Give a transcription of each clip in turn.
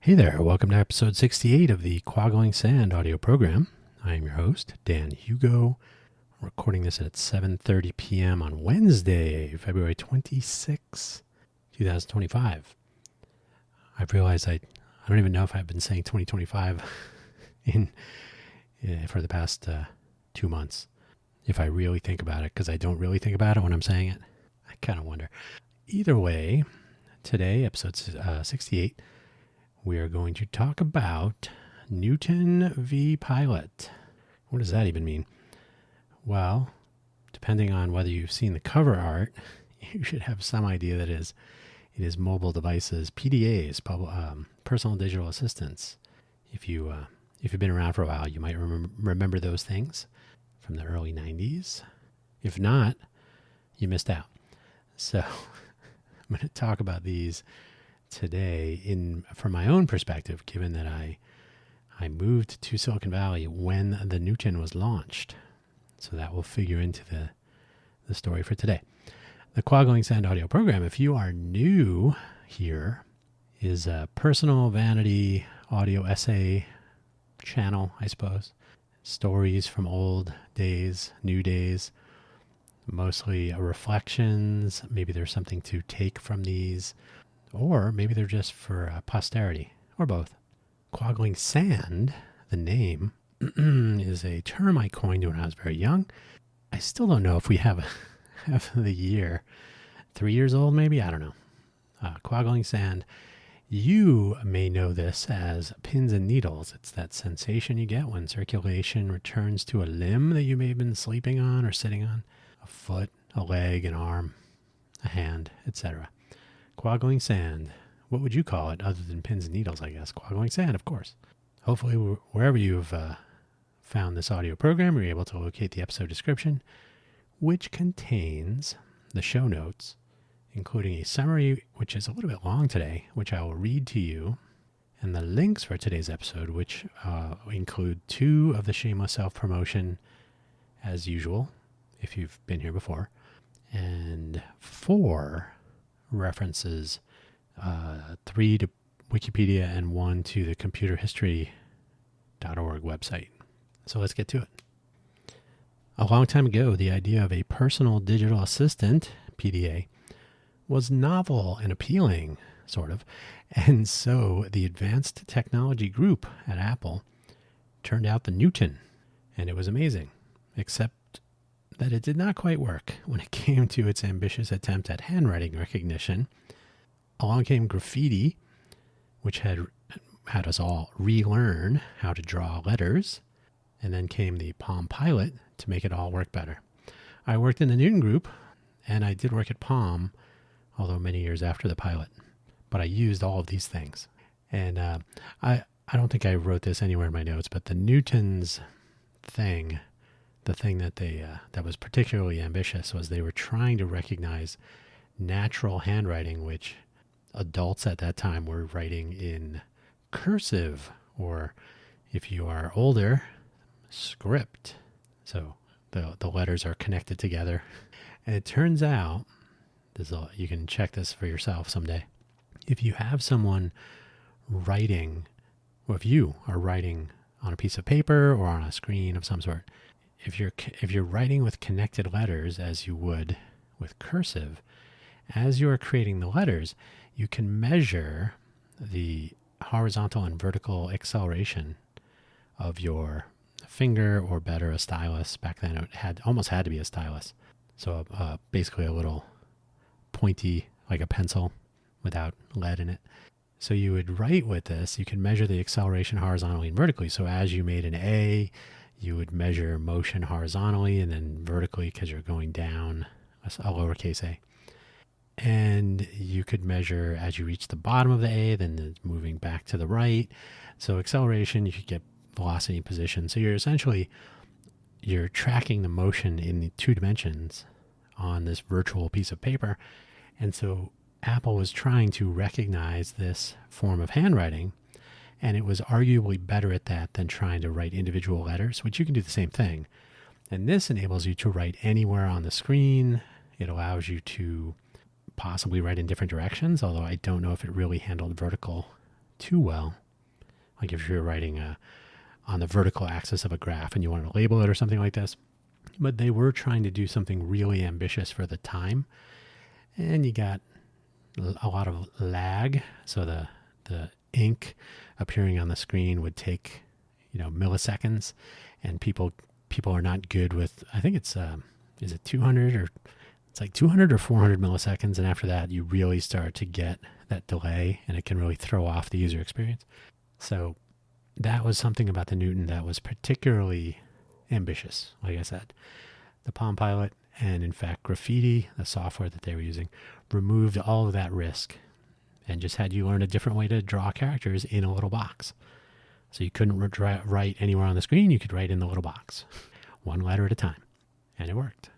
Hey there, welcome to episode 68 of the Quaggling Sand audio program. I am your host, Dan Hugo. I'm recording this at 7:30 p.m. on Wednesday, February 26, 2025. I've realized I don't even know if I've been saying 2025 for the past 2 months. If I really think about it, because I don't really think about it when I'm saying it. I kind of wonder. Either way, today, episode 68, we are going to talk about Newton v. Pilot. What does that even mean? Well, depending on whether you've seen the cover art, you should have some idea that it is mobile devices, PDAs, personal digital assistants. If you've been around for a while, you might remember those things from the early 90s. If not, you missed out. So I'm going to talk about these today from my own perspective, given that I moved to Silicon Valley when the Newton was launched. So that will figure into the story for today. The Quaggling Sand audio program, if you are new here, is a personal vanity audio essay channel, I suppose. Stories from old days, new days, mostly reflections. Maybe there's something to take from these, or maybe they're just for posterity, or both. Quaggling Sand, the name, is a term I coined when I was very young. I still don't know if we have the year. 3 years old, maybe? I don't know. Quaggling Sand. You may know this as pins and needles. It's that sensation you get when circulation returns to a limb that you may have been sleeping on or sitting on. A foot, a leg, an arm, a hand, etc. Quaggling Sand. What would you call it other than pins and needles, I guess? Quaggling Sand, of course. Hopefully, wherever you've found this audio program, you're able to locate the episode description, which contains the show notes, including a summary, which is a little bit long today, which I will read to you, and the links for today's episode, which include 2 of the shameless self-promotion, as usual, if you've been here before, and 4 references, 3 to Wikipedia and 1 to the computerhistory.org website. So let's get to it. A long time ago, the idea of a personal digital assistant, PDA, was novel and appealing, sort of, and so the Advanced Technology Group at Apple turned out the Newton, and it was amazing, except that it did not quite work when it came to its ambitious attempt at handwriting recognition. Along came Graffiti, which had us all relearn how to draw letters, and then came the Palm Pilot to make it all work better. I worked in the Newton group, and I did work at Palm, although many years after the Pilot, but I used all of these things. And I don't think I wrote this anywhere in my notes, but the Newton's thing, the thing that that was particularly ambitious, was they were trying to recognize natural handwriting, which adults at that time were writing in cursive, or if you are older, script. So the letters are connected together. And it turns out, you can check this for yourself someday, if you have someone writing, or if you are writing on a piece of paper or on a screen of some sort, if you're writing with connected letters as you would with cursive, as you are creating the letters, you can measure the horizontal and vertical acceleration of your finger, or better, a stylus. Back then it almost had to be a stylus. So basically a little pointy, like a pencil without lead in it. So you would write with this, you can measure the acceleration horizontally and vertically. So as you made an A, you would measure motion horizontally and then vertically because you're going down a lowercase a. And you could measure as you reach the bottom of the A, then moving back to the right. So acceleration, you could get velocity, position. So you're tracking the motion in the 2 dimensions on this virtual piece of paper. And so Apple was trying to recognize this form of handwriting, and it was arguably better at that than trying to write individual letters, which you can do the same thing. And this enables you to write anywhere on the screen. It allows you to possibly write in different directions, although I don't know if it really handled vertical too well. Like if you're writing on the vertical axis of a graph and you want to label it or something like this. But they were trying to do something really ambitious for the time. And you got a lot of lag. So the ink appearing on the screen would take, milliseconds. And people are not good with, I think it's, is it 200 or it's like 200 or 400 milliseconds. And after that, you really start to get that delay and it can really throw off the user experience. So that was something about the Newton that was particularly ambitious. Like I said, the Palm Pilot and in fact Graffiti, the software that they were using, removed all of that risk and just had you learn a different way to draw characters in a little box. So you couldn't write anywhere on the screen. You could write in the little box, one letter at a time. And it worked.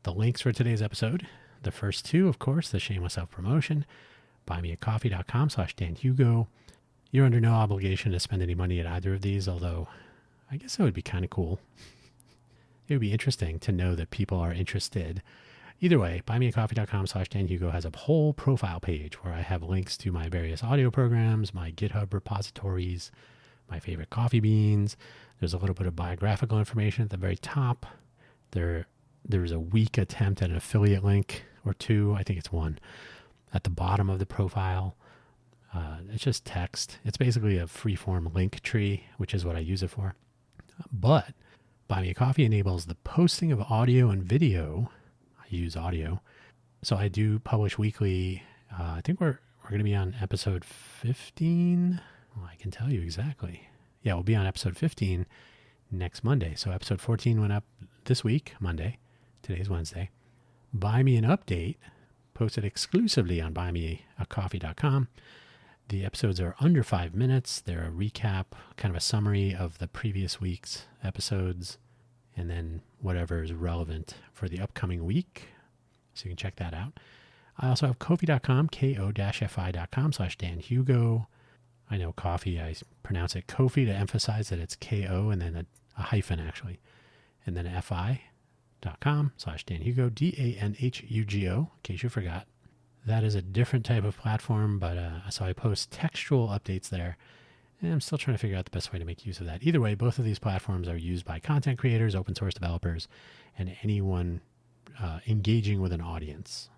The links for today's episode, the first two, of course, the shameless self-promotion, buymeacoffee.com/DanHugo. You're under no obligation to spend any money at either of these, although I guess it would be kind of cool. It would be interesting to know that people are interested. Either way, buymeacoffee.com/DanHugo has a whole profile page where I have links to my various audio programs, my GitHub repositories, my favorite coffee beans. There's a little bit of biographical information at the very top. There's a weak attempt at an affiliate link or two. I think it's one at the bottom of the profile. It's just text. It's basically a free-form link tree, which is what I use it for. But Buy Me a Coffee enables the posting of audio and video. I use audio. So I do publish weekly. I think we're going to be on episode 15. Well, I can tell you exactly. Yeah, we'll be on episode 15 next Monday. So episode 14 went up this week, Monday. Today's Wednesday. Buy Me an Update, posted exclusively on buymeacoffee.com. The episodes are under 5 minutes. They're a recap, kind of a summary of the previous week's episodes, and then whatever is relevant for the upcoming week. So you can check that out. I also have ko-fi.com, ko-fi.com/DanHugo. I know coffee, I pronounce it Ko-fi to emphasize that it's K-O and then a hyphen actually. And then fi.com/DanHugo, DanHugo, in case you forgot. That is a different type of platform, but so I post textual updates there. And I'm still trying to figure out the best way to make use of that. Either way, both of these platforms are used by content creators, open source developers, and anyone engaging with an audience.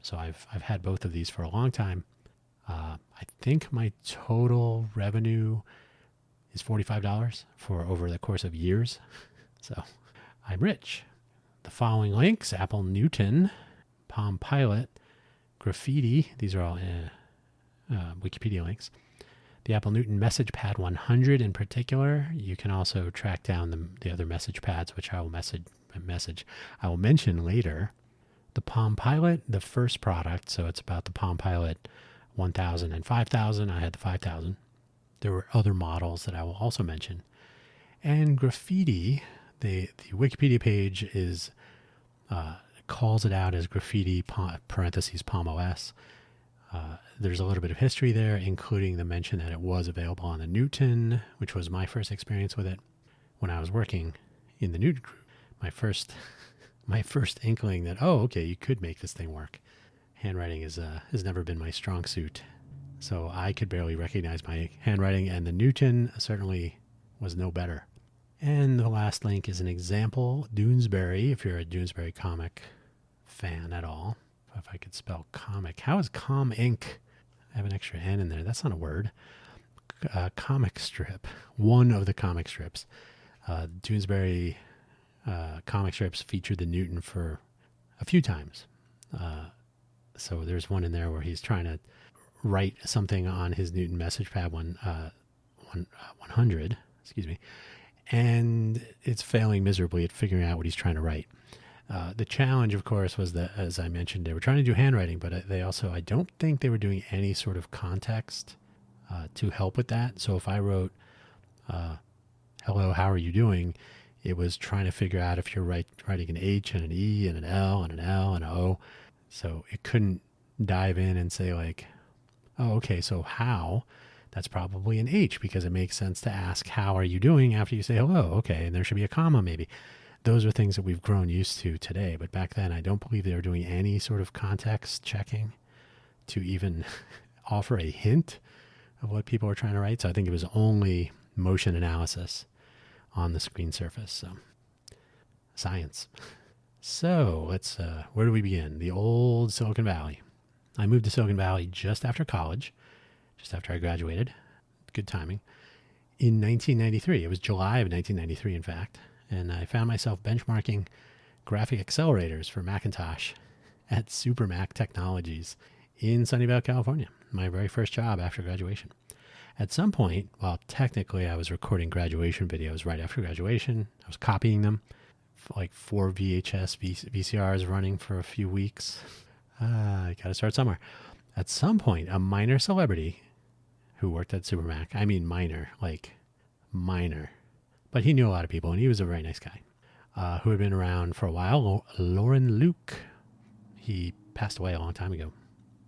So I've had both of these for a long time. I think my total revenue is $45 for over the course of years. So I'm rich. The following links: Apple Newton, Palm Pilot, Graffiti. These are all Wikipedia links. The Apple Newton Message Pad 100 in particular. You can also track down the other message pads, which I will mention later. The Palm Pilot, the first product. So it's about the Palm Pilot 1000 and 5000. I had the 5000. There were other models that I will also mention. And Graffiti, the Wikipedia page is calls it out as Graffiti parentheses Palm OS. There's a little bit of history there, including the mention that it was available on the Newton, which was my first experience with it when I was working in the Newton group. My first inkling that, okay, you could make this thing work. Handwriting has never been my strong suit, so I could barely recognize my handwriting, and the Newton certainly was no better. And the last link is an example, Doonesbury, if you're a Doonesbury comic fan at all. If I could spell comic. How is com ink? I have an extra N in there. That's not a word. Comic strip. One of the comic strips. Doonesbury comic strips featured the Newton for a few times. So there's one in there where he's trying to write something on his Newton message pad 100, and it's failing miserably at figuring out what he's trying to write. The challenge, of course, was that, as I mentioned, they were trying to do handwriting, but they also, I don't think they were doing any sort of context to help with that. So if I wrote, hello, how are you doing? It was trying to figure out if you're writing an H and an E and an L and an L and an O. So it couldn't dive in and say like, oh, okay, so how? That's probably an H because it makes sense to ask, how are you doing after you say hello? Okay, and there should be a comma maybe. Those are things that we've grown used to today. But back then, I don't believe they were doing any sort of context checking to even offer a hint of what people were trying to write. So I think it was only motion analysis on the screen surface. So science. So let's, where do we begin? The old Silicon Valley. I moved to Silicon Valley just after college, just after I graduated. Good timing. In 1993, it was July of 1993, in fact, and I found myself benchmarking graphic accelerators for Macintosh at Supermac Technologies in Sunnyvale, California, my very first job after graduation. At some point, while technically I was recording graduation videos right after graduation, I was copying them, like 4 VCRs running for a few weeks. I got to start somewhere. At some point, a minor celebrity who worked at Supermac, I mean minor, but he knew a lot of people, and he was a very nice guy, who had been around for a while, Lauren Luke. He passed away a long time ago,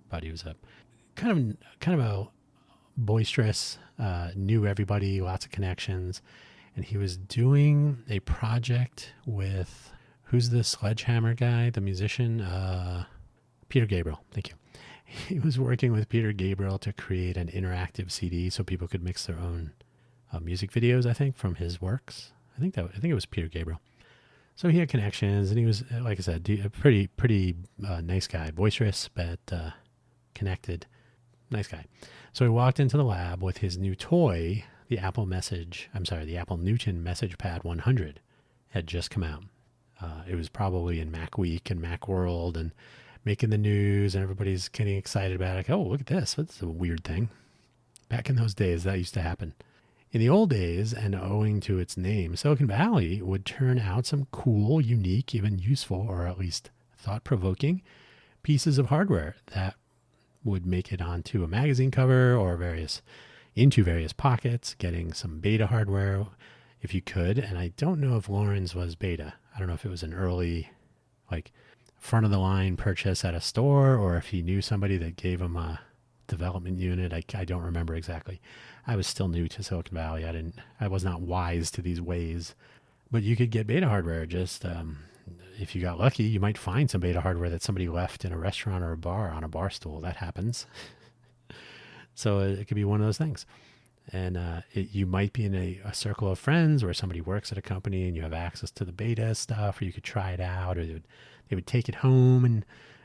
but he was a kind of a boisterous, knew everybody, lots of connections, and he was doing a project with, who's the Sledgehammer guy, the musician? Peter Gabriel. Thank you. He was working with Peter Gabriel to create an interactive CD so people could mix their own music videos, I think, from his works. I think it was Peter Gabriel. So he had connections, and he was, like I said, a pretty nice guy, boisterous, but connected, nice guy. So he walked into the lab with his new toy, the Apple Newton Message Pad 100 had just come out. It was probably in Mac Week and Mac World and making the news, and everybody's getting excited about it. Like, oh, look at this. That's a weird thing. Back in those days, that used to happen. In the old days, and owing to its name, Silicon Valley would turn out some cool, unique, even useful, or at least thought-provoking pieces of hardware that would make it onto a magazine cover or into various pockets, getting some beta hardware if you could. And I don't know if Lauren's was beta. I don't know if it was an early, like, front of the line purchase at a store, or if he knew somebody that gave him a development unit. I don't remember exactly. I was still new to Silicon Valley. I was not wise to these ways, but you could get beta hardware. Just if you got lucky, you might find some beta hardware that somebody left in a restaurant or a bar on a bar stool. That happens. So it could be one of those things. And you might be in a circle of friends where somebody works at a company and you have access to the beta stuff, or you could try it out, or they would take it home and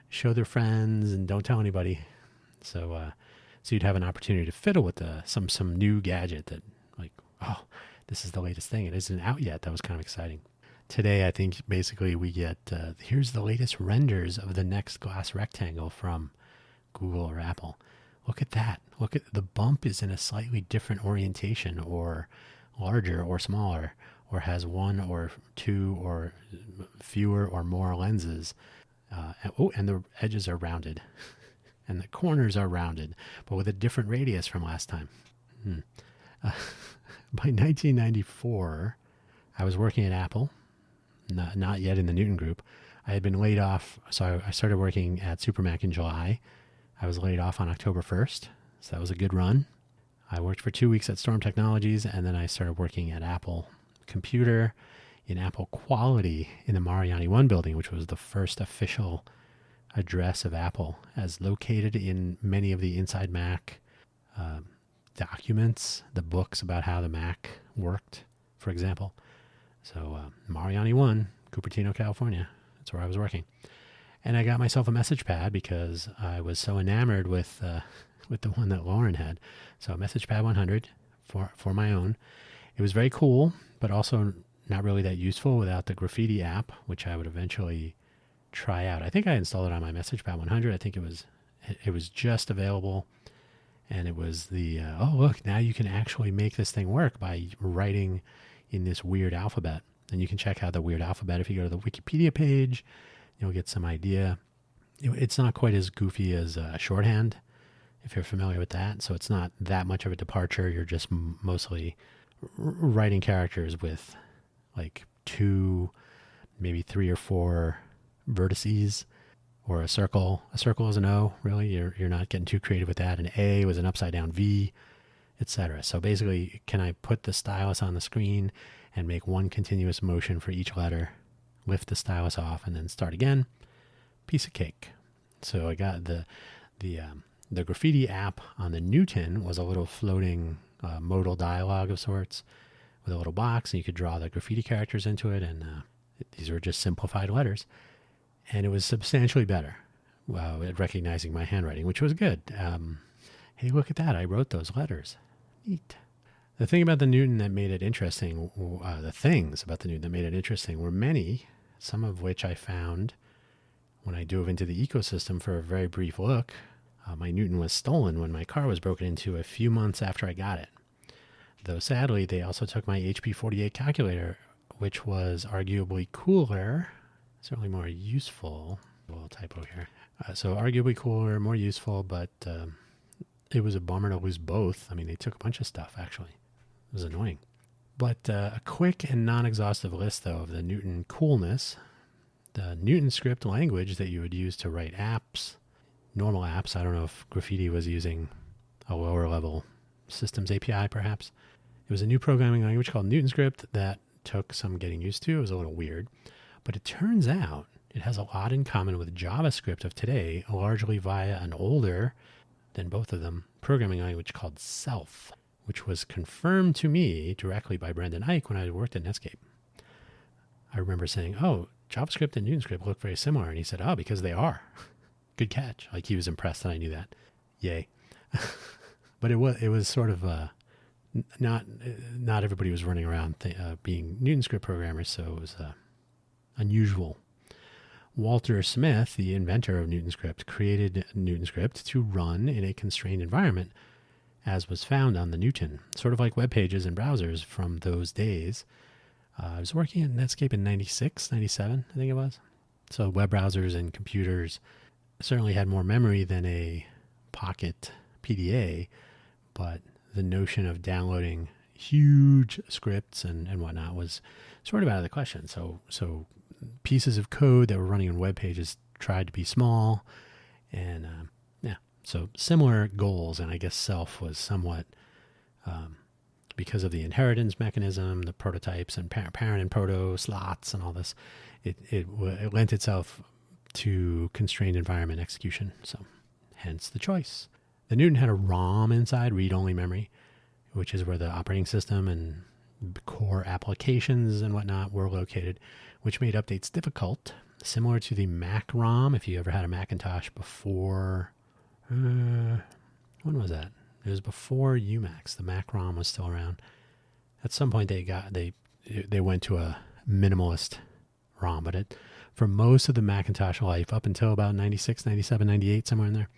show their friends and don't tell anybody. So you'd have an opportunity to fiddle with some new gadget that, like, oh, this is the latest thing. It isn't out yet. That was kind of exciting. Today, I think basically we get, here's the latest renders of the next glass rectangle from Google or Apple. Look at that. Look at the bump is in a slightly different orientation, or larger or smaller, or has one or two or fewer or more lenses. And the edges are rounded and the corners are rounded, but with a different radius from last time. By 1994, I was working at Apple, not yet in the Newton Group. I had been laid off, so I started working at Supermac in July. I was laid off on October 1st, so that was a good run. I worked for 2 weeks at Storm Technologies, and then I started working at Apple Computer in Apple Quality in the Mariani 1 building, which was the first official address of Apple, as located in many of the Inside Mac documents, the books about how the Mac worked, for example. So Mariani 1, Cupertino, California, that's where I was working. And I got myself a message pad because I was so enamored with the one that Lauren had. So a message pad 100 for my own. It was very cool, but also not really that useful without the Graffiti app, which I would eventually try out. I think I installed it on my message pad 100. I think it was just available, and it was the oh look, now you can actually make this thing work by writing in this weird alphabet. And you can check out the weird alphabet if you go to the Wikipedia page. You'll get some idea. It's not quite as goofy as shorthand, if you're familiar with that. So it's not that much of a departure. You're just mostly writing characters with like 2, maybe 3 or 4 vertices, or a circle. A circle is an O, really. You're not getting too creative with that. An A was an upside down V, etc. So basically, can I put the stylus on the screen and make one continuous motion for each letter, lift the stylus off, and then start again? Piece of cake. So I got the The Graffiti app on the Newton was a little floating modal dialogue of sorts with a little box, and you could draw the graffiti characters into it, and these were just simplified letters. And it was substantially better at recognizing my handwriting, which was good. Hey, look at that. I wrote those letters. Neat. The thing about the Newton that made it interesting, the things about the Newton that made it interesting were many, some of which I found when I dove into the ecosystem for a very brief look. My Newton was stolen when my car was broken into a few months after I got it. Though sadly, they also took my HP 48 calculator, which was arguably cooler, certainly more useful. A little typo here. So arguably cooler, more useful, but it was a bummer to lose both. I mean, they took a bunch of stuff, actually. It was annoying. But a quick and non-exhaustive list, though, of the Newton coolness. The Newton script language that you would use to write apps, normal apps. I don't know if Graffiti was using a lower level systems API, perhaps. It was a new programming language called Newton script that took some getting used to. It was a little weird. But it turns out it has a lot in common with JavaScript of today, largely via an older than both of them programming language called Self, which was confirmed to me directly by Brendan Ike when I worked at Netscape. I remember saying, oh, JavaScript and Newton script look very similar. And he said, oh, because they are. Good catch. Like, he was impressed that I knew that. Yay. But it was sort of not everybody was running around being Newton script programmers, so it was unusual. Walter Smith, the inventor of Newton script, created Newton script to run in a constrained environment, as was found on the Newton, sort of like web pages and browsers from those days. I was working at Netscape in 96, 97, I think it was. So web browsers and computers certainly had more memory than a Pocket PDA, but the notion of downloading huge scripts and whatnot was sort of out of the question. So pieces of code that were running on web pages tried to be small, and so similar goals. And I guess Self was somewhat because of the inheritance mechanism, the prototypes and parent and proto slots and all this. It lent itself to constrained environment execution. So hence the choice. The Newton had a ROM inside, read-only memory, which is where the operating system and core applications and whatnot were located, which made updates difficult, similar to the Mac ROM. If you ever had a Macintosh before, when was that? It was before Umax. The Mac ROM was still around. At some point, they went to a minimalist ROM, but for most of the Macintosh life, up until about 96, 97, 98, somewhere in there,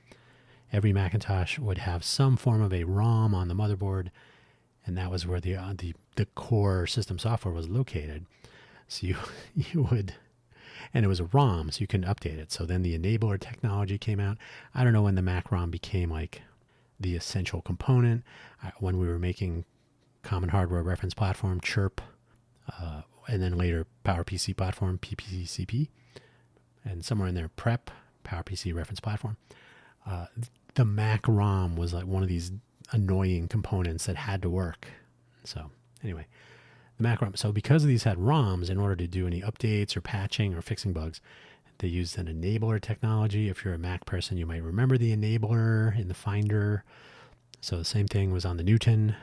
every Macintosh would have some form of a ROM on the motherboard, and that was where the core system software was located. So you would, and it was a ROM, so you can update it. So then the enabler technology came out. I don't know when the Mac ROM became like the essential component. When we were making Common Hardware Reference Platform, CHIRP, and then later PowerPC Platform, PPCP, and somewhere in there, PrEP, PowerPC Reference Platform. The Mac ROM was like one of these annoying components that had to work. So anyway, the Mac ROM. So because these had ROMs, in order to do any updates or patching or fixing bugs, they used an enabler technology. If you're a Mac person, you might remember the enabler in the Finder. So the same thing was on the Newton.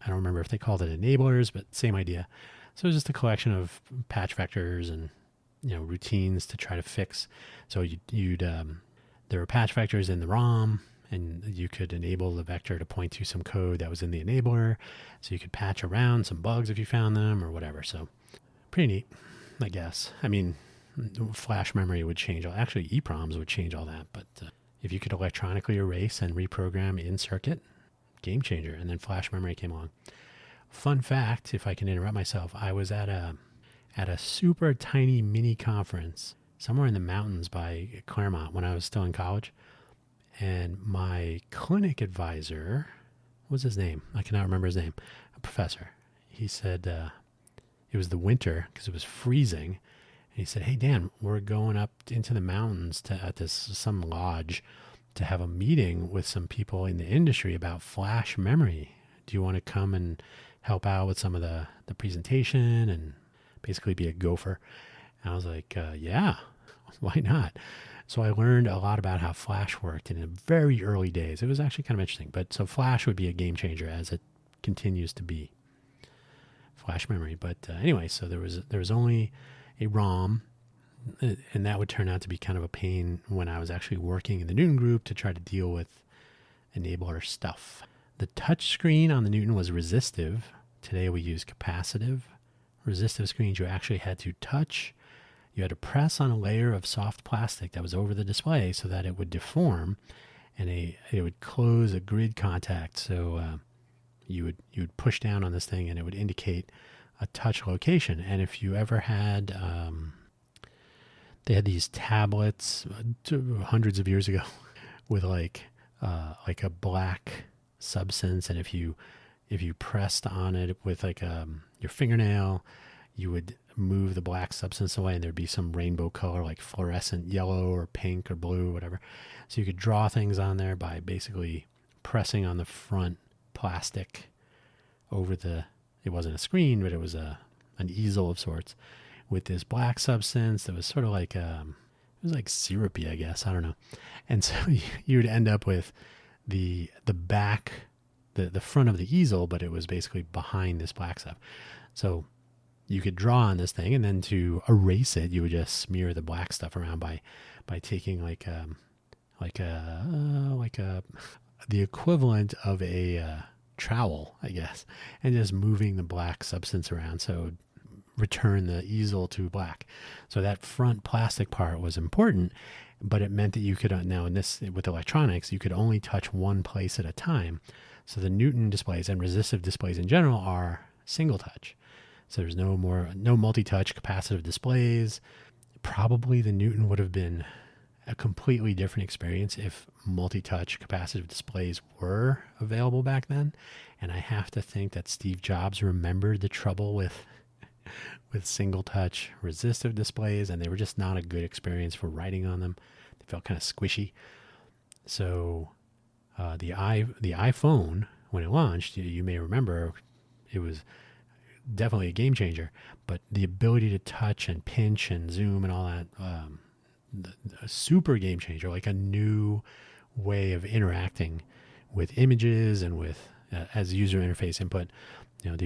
I don't remember if they called it enablers, but same idea. So it was just a collection of patch vectors and routines to try to fix. So there were patch vectors in the ROM, and you could enable the vector to point to some code that was in the enabler. So you could patch around some bugs if you found them or whatever. So pretty neat, I guess. I mean, flash memory would change. Actually, EEPROMs would change all that. But if you could electronically erase and reprogram in circuit, game changer. And then flash memory came along. Fun fact, if I can interrupt myself, I was at a super tiny mini conference somewhere in the mountains by Claremont when I was still in college. And my clinic advisor, what was his name? I cannot remember his name. A professor. He said it was the winter because it was freezing. And he said, hey, Dan, we're going up into the mountains at some lodge to have a meeting with some people in the industry about flash memory. Do you want to come and help out with some of the presentation and basically be a gopher? And I was like, yeah, why not? So I learned a lot about how Flash worked in the very early days. It was actually kind of interesting. But so Flash would be a game changer as it continues to be. Flash memory. But anyway, so there was only a ROM, and that would turn out to be kind of a pain when I was actually working in the Newton group to try to deal with enabler stuff. The touch screen on the Newton was resistive. Today we use capacitive. Resistive screens you actually had to touch. You had to press on a layer of soft plastic that was over the display so that it would deform, and it would close a grid contact. So you would push down on this thing, and it would indicate a touch location. And if you ever had, they had these tablets hundreds of years ago with like a black substance, and if you pressed on it with like your fingernail, you would move the black substance away, and there'd be some rainbow color like fluorescent yellow or pink or blue, whatever. So you could draw things on there by basically pressing on the front plastic over it wasn't a screen, but it was an easel of sorts with this black substance that was sort of like, it was like syrupy, I guess. I don't know. And so you would end up with the back, the front of the easel, but it was basically behind this black stuff. So you could draw on this thing, and then to erase it, you would just smear the black stuff around by taking the equivalent of a trowel, I guess, and just moving the black substance around. So return the easel to black. So that front plastic part was important, but it meant that you could now with electronics, you could only touch one place at a time. So the Newton displays and resistive displays in general are single touch. So there's no multi-touch capacitive displays. Probably the Newton would have been a completely different experience if multi-touch capacitive displays were available back then. And I have to think that Steve Jobs remembered the trouble with single touch resistive displays, and they were just not a good experience for writing on them. They felt kind of squishy. So the iPhone, when it launched, you may remember, it was definitely a game changer, but the ability to touch and pinch and zoom and all that, a super game changer, like a new way of interacting with images and with as user interface input. To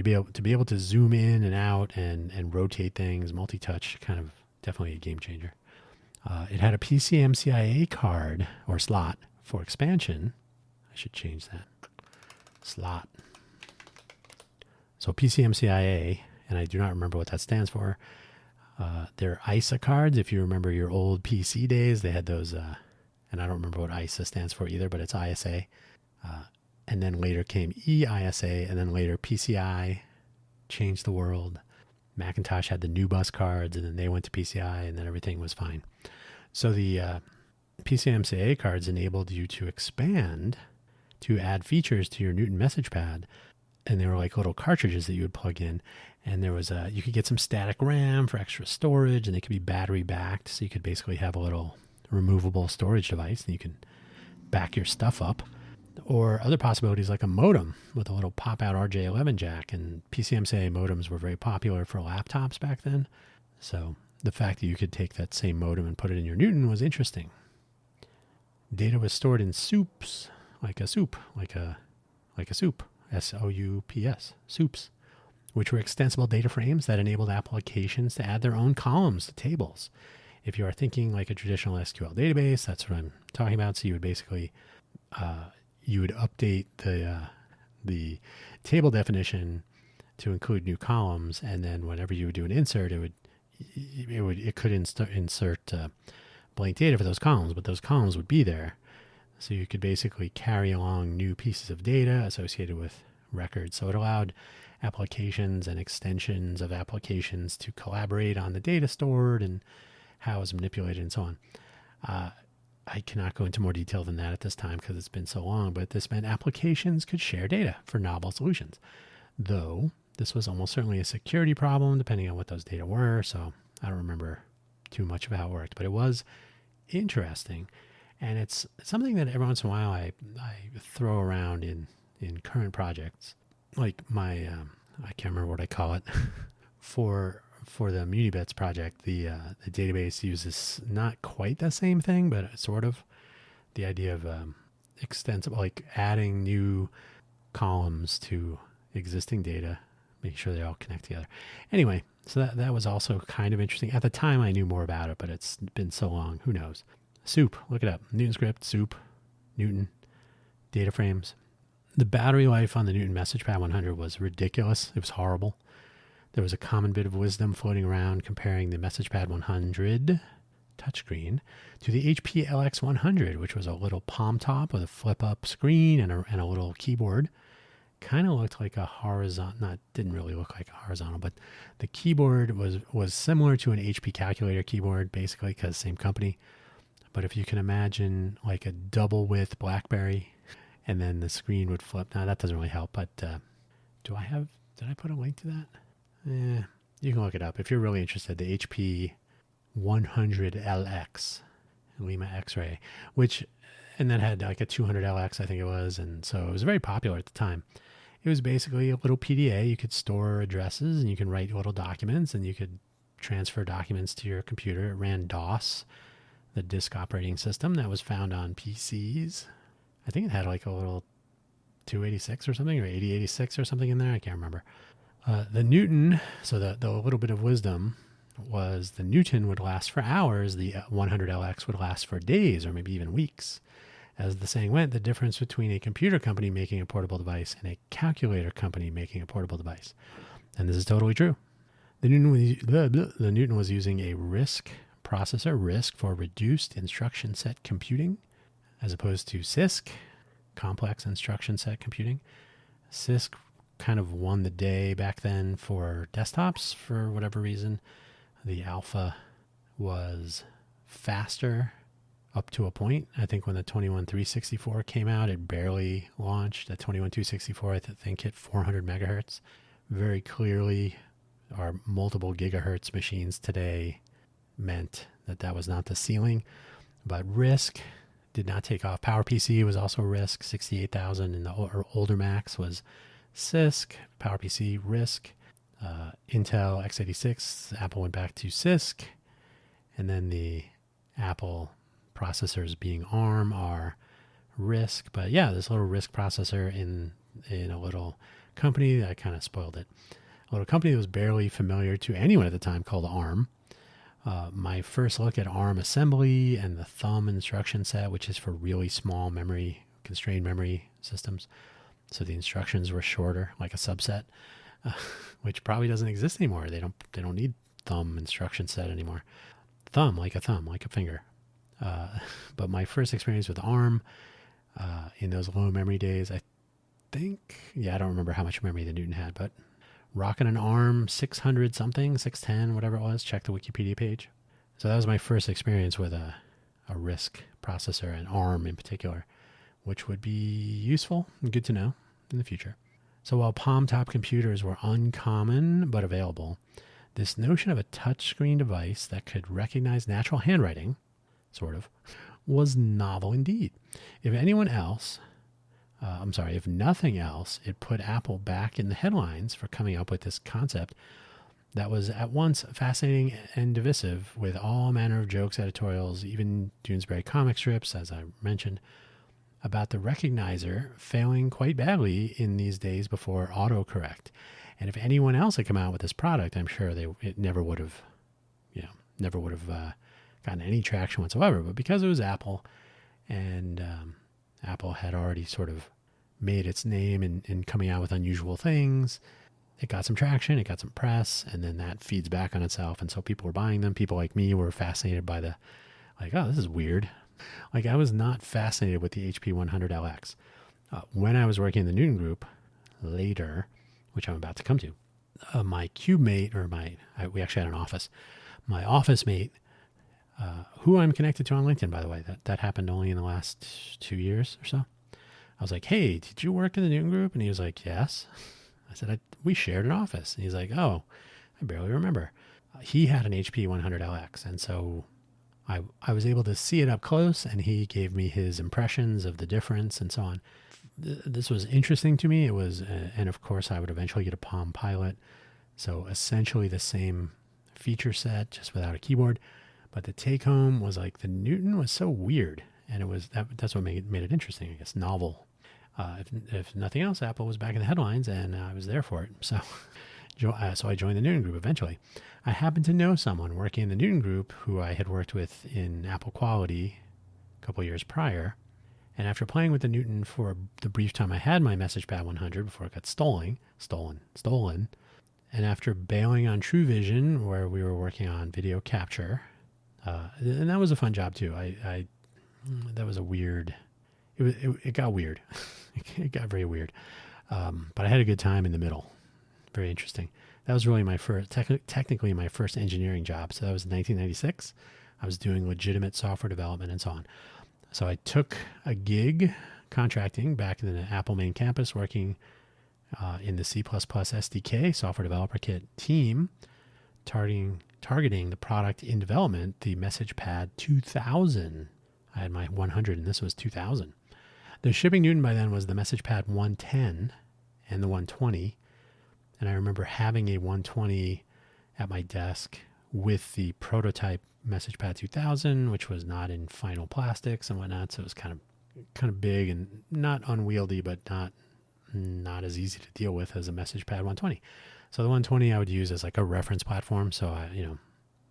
be able to zoom in and out and rotate things, multi-touch, kind of definitely a game changer. It had a PCMCIA card or slot for expansion. I should change that. Slot. So PCMCIA, and I do not remember what that stands for. They're ISA cards. If you remember your old PC days, they had those, and I don't remember what ISA stands for either, but it's ISA. And then later came EISA, and then later PCI changed the world. Macintosh had the new bus cards, and then they went to PCI, and then everything was fine. So the PCMCIA cards enabled you to expand, to add features to your Newton message pad, and they were like little cartridges that you would plug in. And there was you could get some static RAM for extra storage, and they could be battery backed, so you could basically have a little removable storage device, and you can back your stuff up. Or other possibilities like a modem with a little pop-out RJ11 jack, and PCMCIA modems were very popular for laptops back then. So the fact that you could take that same modem and put it in your Newton was interesting. Data was stored in soups, like a soup, SOUPS, soups, which were extensible data frames that enabled applications to add their own columns to tables. If you are thinking like a traditional SQL database, that's what I'm talking about. So you would basically you would update the table definition to include new columns, and then whenever you would do an insert, it could insert blank data for those columns, but those columns would be there. So you could basically carry along new pieces of data associated with records. So it allowed applications and extensions of applications to collaborate on the data stored and how it was manipulated and so on. I cannot go into more detail than that at this time because it's been so long, but this meant applications could share data for novel solutions. Though this was almost certainly a security problem depending on what those data were, so I don't remember too much of how it worked, but it was interesting. And it's something that every once in a while I throw around in current projects, like my, I can't remember what I call it, for for the Munibits project, the database uses not quite the same thing, but sort of the idea of extensible, like adding new columns to existing data, making sure they all connect together. Anyway, so that was also kind of interesting. At the time, I knew more about it, but it's been so long. Who knows? Soup, look it up. Newton script, soup, Newton, data frames. The battery life on the Newton MessagePad 100 was ridiculous. It was horrible. There was a common bit of wisdom floating around comparing the MessagePad 100 touchscreen to the HP LX 100, which was a little palm top with a flip-up screen and a little keyboard. Kind of looked like a horizontal, didn't really look like a horizontal, but the keyboard was similar to an HP calculator keyboard, basically, because same company. But if you can imagine like a double width BlackBerry, and then the screen would flip. Now that doesn't really help, but did I put a link to that? You can look it up if you're really interested. The HP 100LX, Lima X-Ray, and that had like a 200LX, I think it was, and so it was very popular at the time. It was basically a little PDA. You could store addresses, and you can write little documents, and you could transfer documents to your computer. It ran DOS, the disk operating system that was found on PCs. I think it had like a little 286 or something, or 8086 or something in there. I can't remember. The Newton, so the little bit of wisdom was the Newton would last for hours. The 100LX would last for days or maybe even weeks. As the saying went, the difference between a computer company making a portable device and a calculator company making a portable device. And this is totally true. The Newton was using a RISC processor, RISC for reduced instruction set computing, as opposed to CISC, complex instruction set computing. CISC kind of won the day back then for desktops for whatever reason. The Alpha was faster up to a point. I think when the 21364 came out, it barely launched. The 21264, I think, hit 400 megahertz. Very clearly, our multiple gigahertz machines today meant that was not the ceiling. But RISC did not take off. PowerPC was also RISC. 68,000 in the older Macs was CISC, PowerPC, RISC, Intel x86, Apple went back to CISC, and then the Apple processors being ARM are RISC. But yeah, this little RISC processor in a little company that kind of spoiled it. A little company that was barely familiar to anyone at the time called ARM. My first look at ARM assembly and the thumb instruction set, which is for really small memory, constrained memory systems. So the instructions were shorter, like a subset, which probably doesn't exist anymore. They don't need thumb instruction set anymore. Thumb, like a finger. But my first experience with ARM in those low memory days, I don't remember how much memory the Newton had, but rocking an ARM 600 something, 610, whatever it was. Check the Wikipedia page. So that was my first experience with a RISC processor and ARM in particular, which would be useful and good to know in the future. So while palm-top computers were uncommon but available, this notion of a touchscreen device that could recognize natural handwriting, sort of, was novel indeed. If nothing else, it put Apple back in the headlines for coming up with this concept that was at once fascinating and divisive, with all manner of jokes, editorials, even Doonesbury comic strips, as I mentioned, about the recognizer failing quite badly in these days before autocorrect. And if anyone else had come out with this product, I'm sure it never would have gotten any traction whatsoever. But because it was Apple, and Apple had already sort of made its name in coming out with unusual things, it got some traction, it got some press, and then that feeds back on itself. And so people were buying them. People like me were fascinated by oh, this is weird. Like, I was not fascinated with the HP 100LX. When I was working in the Newton Group later, which I'm about to come to, my cube mate, we actually had an office. My office mate, who I'm connected to on LinkedIn, by the way, that happened only in the last 2 years or so. I was like, hey, did you work in the Newton Group? And he was like, yes. I said, we shared an office. And he's like, oh, I barely remember. He had an HP 100LX, and so I was able to see it up close, and he gave me his impressions of the difference and so on. This was interesting to me. It was, and of course, I would eventually get a Palm Pilot. So essentially the same feature set just without a keyboard. But the take home was like the Newton was so weird, and that's what made it interesting, I guess, novel. If nothing else, Apple was back in the headlines, and I was there for it. So I joined the Newton Group eventually. I happened to know someone working in the Newton Group who I had worked with in Apple Quality a couple years prior. And after playing with the Newton for the brief time I had my MessagePad 100 before it got stolen, and after bailing on True Vision, where we were working on video capture, and that was a fun job too. That was a weird. It got weird. It got very weird. But I had a good time in the middle. Very interesting. That was really my first, technically my first engineering job. So that was 1996. I was doing legitimate software development and so on. So I took a gig contracting back in the Apple main campus, working in the C++ SDK software developer kit team, targeting the product in development, the MessagePad 2000. I had my 100 and this was 2000. The shipping Newton by then was the MessagePad 110 and the 120. And I remember having a 120 at my desk with the prototype MessagePad 2000, which was not in final plastics and whatnot. So it was kind of big and not unwieldy, but not as easy to deal with as a MessagePad 120. So the 120 I would use as like a reference platform. So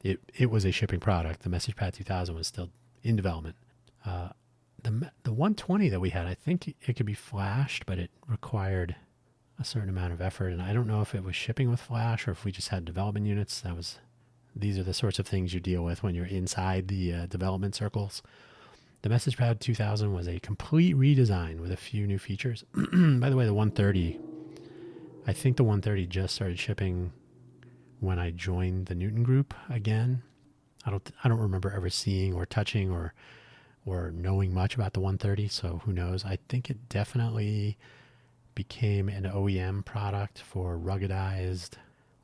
it was a shipping product. The MessagePad 2000 was still in development. The 120 that we had, I think it could be flashed, but it required a certain amount of effort. And I don't know if it was shipping with flash or if we just had development units. These are the sorts of things you deal with when you're inside the development circles. The MessagePad 2000 was a complete redesign with a few new features. By the way, the 130, I think the 130 just started shipping when I joined the Newton Group again. I don't remember ever seeing or touching or knowing much about the 130, so who knows. I think it definitely became an OEM product for ruggedized,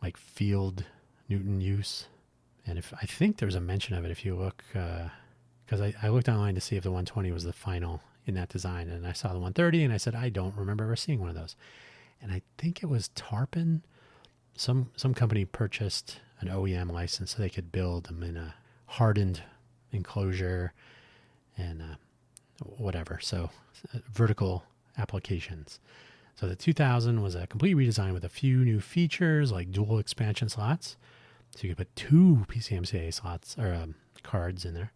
like field Newton use. And I think there's a mention of it if you look, because I looked online to see if the 120 was the final in that design, and I saw the 130, and I said, I don't remember ever seeing one of those. And I think it was Tarpon. Some company purchased an OEM license so they could build them in a hardened enclosure and whatever. So vertical applications. So the 2000 was a complete redesign with a few new features like dual expansion slots. So you could put two PCMCIA slots or cards in there.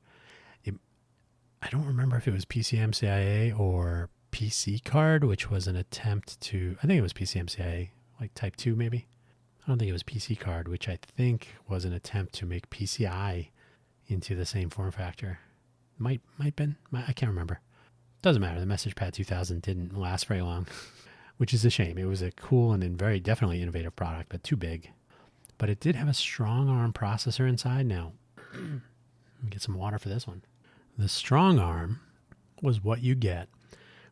I don't remember if it was PCMCIA or PC card, which was an attempt to, I think it was PCMCIA, like type 2 maybe. I don't think it was PC card, which I think was an attempt to make PCI into the same form factor. Might been. I can't remember. Doesn't matter. The MessagePad 2000 didn't last very long, which is a shame. It was a cool and very definitely innovative product, but too big. But it did have a strong arm processor inside. Now, let me get some water for this one. The strong arm was what you get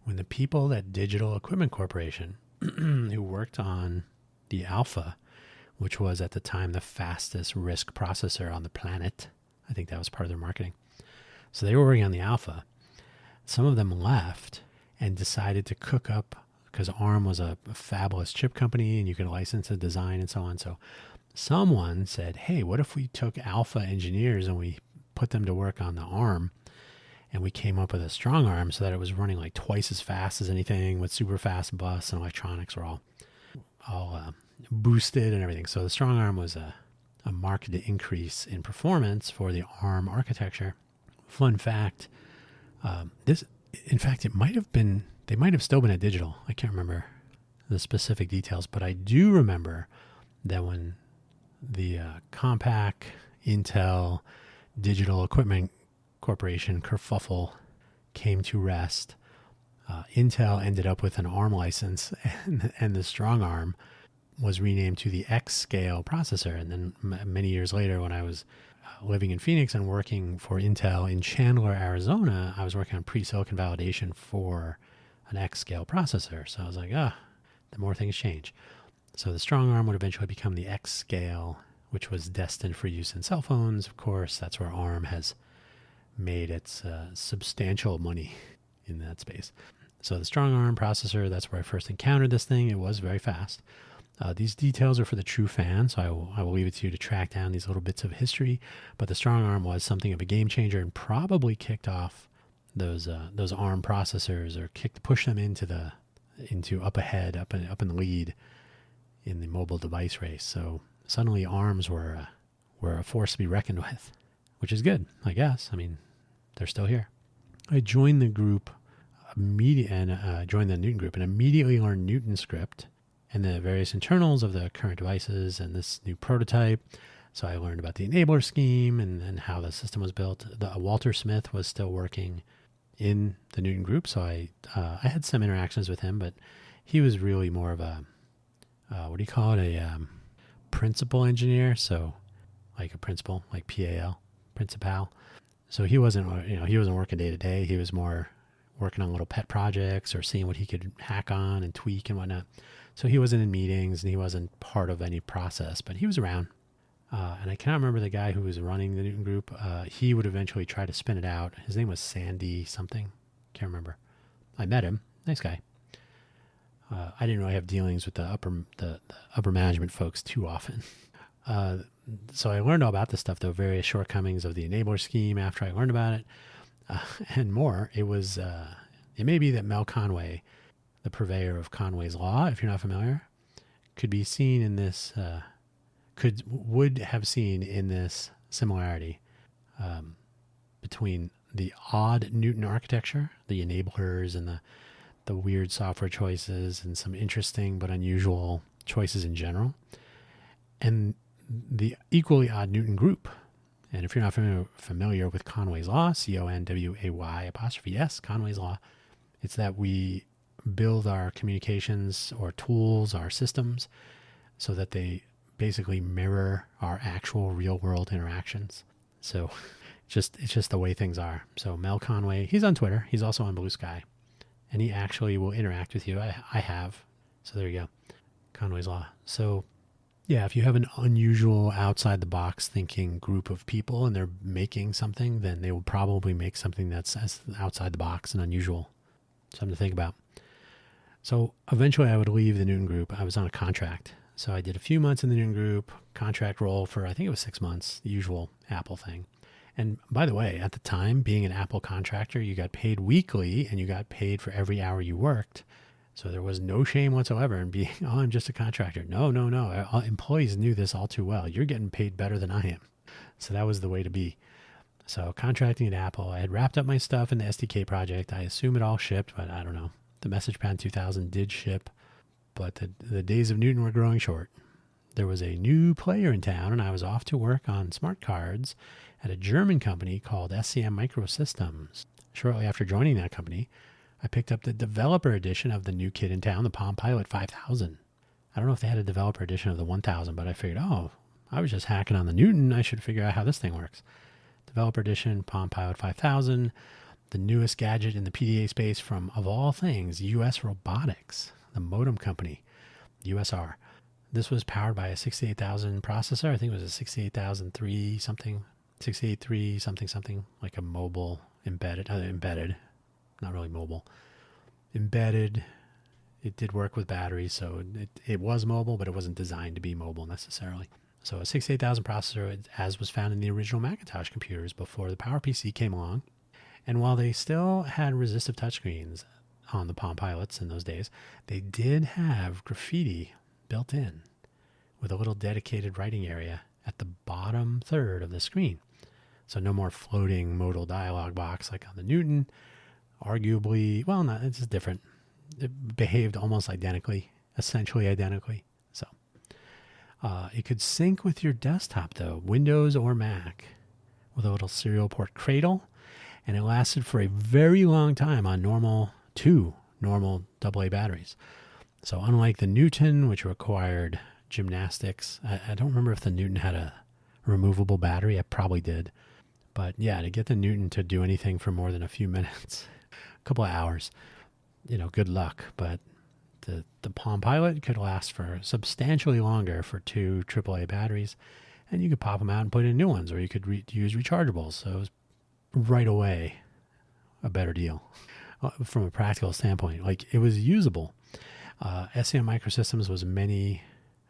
when the people at Digital Equipment Corporation, who worked on the Alpha, which was at the time the fastest RISC processor on the planet. I think that was part of their marketing. So they were working on the Alpha. Some of them left and decided to cook up, because ARM was a fabulous chip company and you could license the design and so on. So someone said, hey, what if we took Alpha engineers and we put them to work on the ARM, and we came up with a strong ARM so that it was running like twice as fast as anything with super fast bus and electronics were all boosted and everything. So the strong ARM was a marked increase in performance for the ARM architecture. Fun fact, it might have been, they might have still been at Digital. I can't remember the specific details, but I do remember that when the Compaq, Intel, Digital Equipment Corporation kerfuffle came to rest, Intel ended up with an ARM license, and the strong ARM was renamed to the X-Scale processor. And then many years later, when I was living in Phoenix and working for Intel in Chandler, Arizona, I was working on pre-silicon validation for an X-Scale processor. So I was like, the more things change. So the strong ARM would eventually become the X-Scale, which was destined for use in cell phones. Of course, that's where ARM has made its substantial money in that space. So the strong ARM processor, that's where I first encountered this thing. It was very fast. These details are for the true fan, so I will leave it to you to track down these little bits of history. But the strong arm was something of a game changer and probably kicked off those ARM processors, or pushed them into up ahead, up in the lead in the mobile device race. So suddenly ARMs were a force to be reckoned with, which is good, I guess. I mean, they're still here. I joined the group joined the Newton group and immediately learned Newton script and the various internals of the current devices and this new prototype. So I learned about the enabler scheme and how the system was built. Walter Smith was still working in the Newton group, so I had some interactions with him, but he was really more of a, what do you call it, a principal engineer, so like a principal, like PAL, principal. So he wasn't working day to day. He was more working on little pet projects or seeing what he could hack on and tweak and whatnot. So he wasn't in meetings and he wasn't part of any process, but he was around. And I cannot remember the guy who was running the Newton group. He would eventually try to spin it out. His name was Sandy something. Can't remember. I met him. Nice guy. I didn't really have dealings with the upper management folks too often. So I learned all about this stuff, though, various shortcomings of the enabler scheme after I learned about it, and more. It may be that Mel Conway, the purveyor of Conway's Law, if you're not familiar, could be seen in this, would have seen in this similarity between the odd Newton architecture, the enablers and the weird software choices and some interesting but unusual choices in general, and the equally odd Newton group. And if you're not familiar with Conway's Law, CONWAY', Conway's Law, it's that we build our communications or tools, our systems, so that they basically mirror our actual real world interactions. So it's just the way things are. So Mel Conway, he's on Twitter. He's also on Blue Sky. And he actually will interact with you. I have. So there you go. Conway's Law. So yeah, if you have an unusual outside the box thinking group of people and they're making something, then they will probably make something that's outside the box and unusual. Something to think about. So eventually I would leave the Newton group. I was on a contract. So I did a few months in the Newton group, contract role for, I think it was 6 months, the usual Apple thing. And by the way, at the time, being an Apple contractor, you got paid weekly and you got paid for every hour you worked. So there was no shame whatsoever in being, oh, I'm just a contractor. No. Employees knew this all too well. You're getting paid better than I am. So that was the way to be. So contracting at Apple, I had wrapped up my stuff in the SDK project. I assume it all shipped, but I don't know. The MessagePad 2000 did ship, but the days of Newton were growing short. There was a new player in town, and I was off to work on smart cards at a German company called SCM Microsystems. Shortly after joining that company, I picked up the developer edition of the new kid in town, the Palm Pilot 5000. I don't know if they had a developer edition of the 1000, but I figured, I was just hacking on the Newton. I should figure out how this thing works. Developer edition, Palm Pilot 5000, the newest gadget in the PDA space from, of all things, US Robotics, the modem company, USR. This was powered by a 68000 processor. I think it was a 68003 something, 683 something, like a mobile embedded, not really mobile, embedded. It did work with batteries, so it was mobile, but it wasn't designed to be mobile necessarily. So a 68000 processor, as was found in the original Macintosh computers before the PowerPC came along. And while they still had resistive touchscreens on the Palm Pilots in those days, they did have Graffiti built in with a little dedicated writing area at the bottom third of the screen. So no more floating modal dialog box like on the Newton. Arguably, well, no, it's just different. It behaved almost identically, essentially identically. So it could sync with your desktop, though, Windows or Mac, with a little serial port cradle, and it lasted for a very long time on two normal AA batteries. So unlike the Newton, which required gymnastics, I don't remember if the Newton had a removable battery. It probably did. But yeah, to get the Newton to do anything for more than a few minutes, a couple of hours, good luck. But the Palm Pilot could last for substantially longer for two AAA batteries, and you could pop them out and put in new ones, or you could use rechargeables. So it was right away a better deal from a practical standpoint. Like, it was usable. SCM Microsystems was many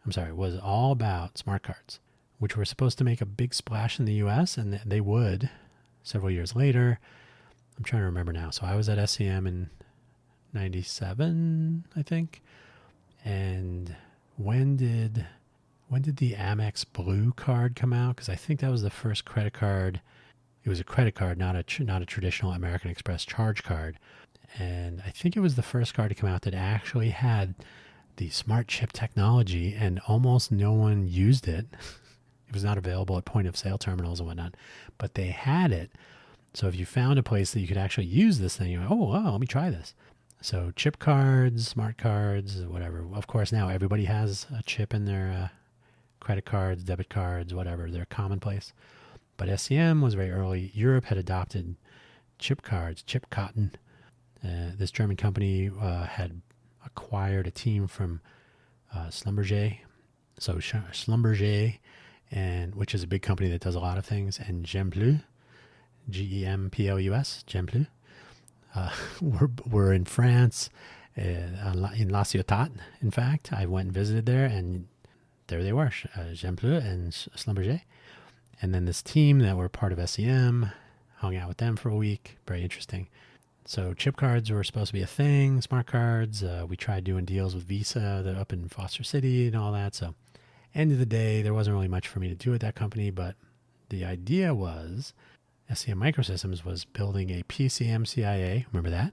was all about smart cards, which were supposed to make a big splash in the US, and they would several years later. I'm trying to remember now. So I was at SCM in 97, I think. And when did the Amex Blue card come out? Because I think that was the first credit card. It was a credit card, not a traditional American Express charge card. And I think it was the first card to come out that actually had the smart chip technology, and almost no one used it. It was not available at point of sale terminals and whatnot, but they had it. So if you found a place that you could actually use this thing, you're like, oh, wow, let me try this. So chip cards, smart cards, whatever. Of course, now everybody has a chip in their credit cards, debit cards, whatever. They're commonplace. But SCM was very early. Europe had adopted chip cards, chip cotton. This German company had acquired a team from Schlumberger. So Schlumberger, which is a big company that does a lot of things, and Gemplus, Gemplus, Gemplus. We're in France, in La Ciotat. In fact, I went and visited there, and there they were, Gemplus and Schlumberger. And then this team that were part of SCM, hung out with them for a week. Very interesting. So chip cards were supposed to be a thing, smart cards. We tried doing deals with Visa that up in Foster City and all that. So end of the day, there wasn't really much for me to do at that company, but the idea was SCM Microsystems was building a PCMCIA, remember that?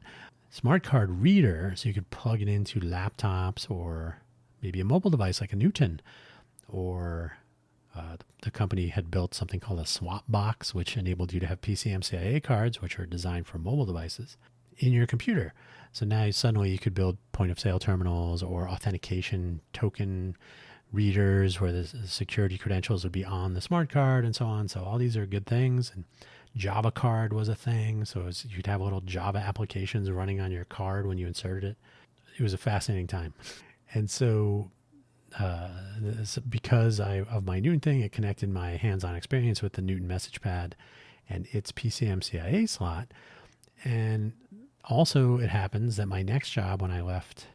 Smart card reader, so you could plug it into laptops or maybe a mobile device like a Newton. Or the company had built something called a swap box, which enabled you to have PCMCIA cards, which are designed for mobile devices, in your computer. So now suddenly you could build point of sale terminals or authentication token readers where the security credentials would be on the smart card and so on. So all these are good things. And Java card was a thing. So you'd have little Java applications running on your card when you inserted it. It was a fascinating time. And so because of my Newton thing, it connected my hands-on experience with the Newton message pad and its PCMCIA slot. And also it happens that my next job when I left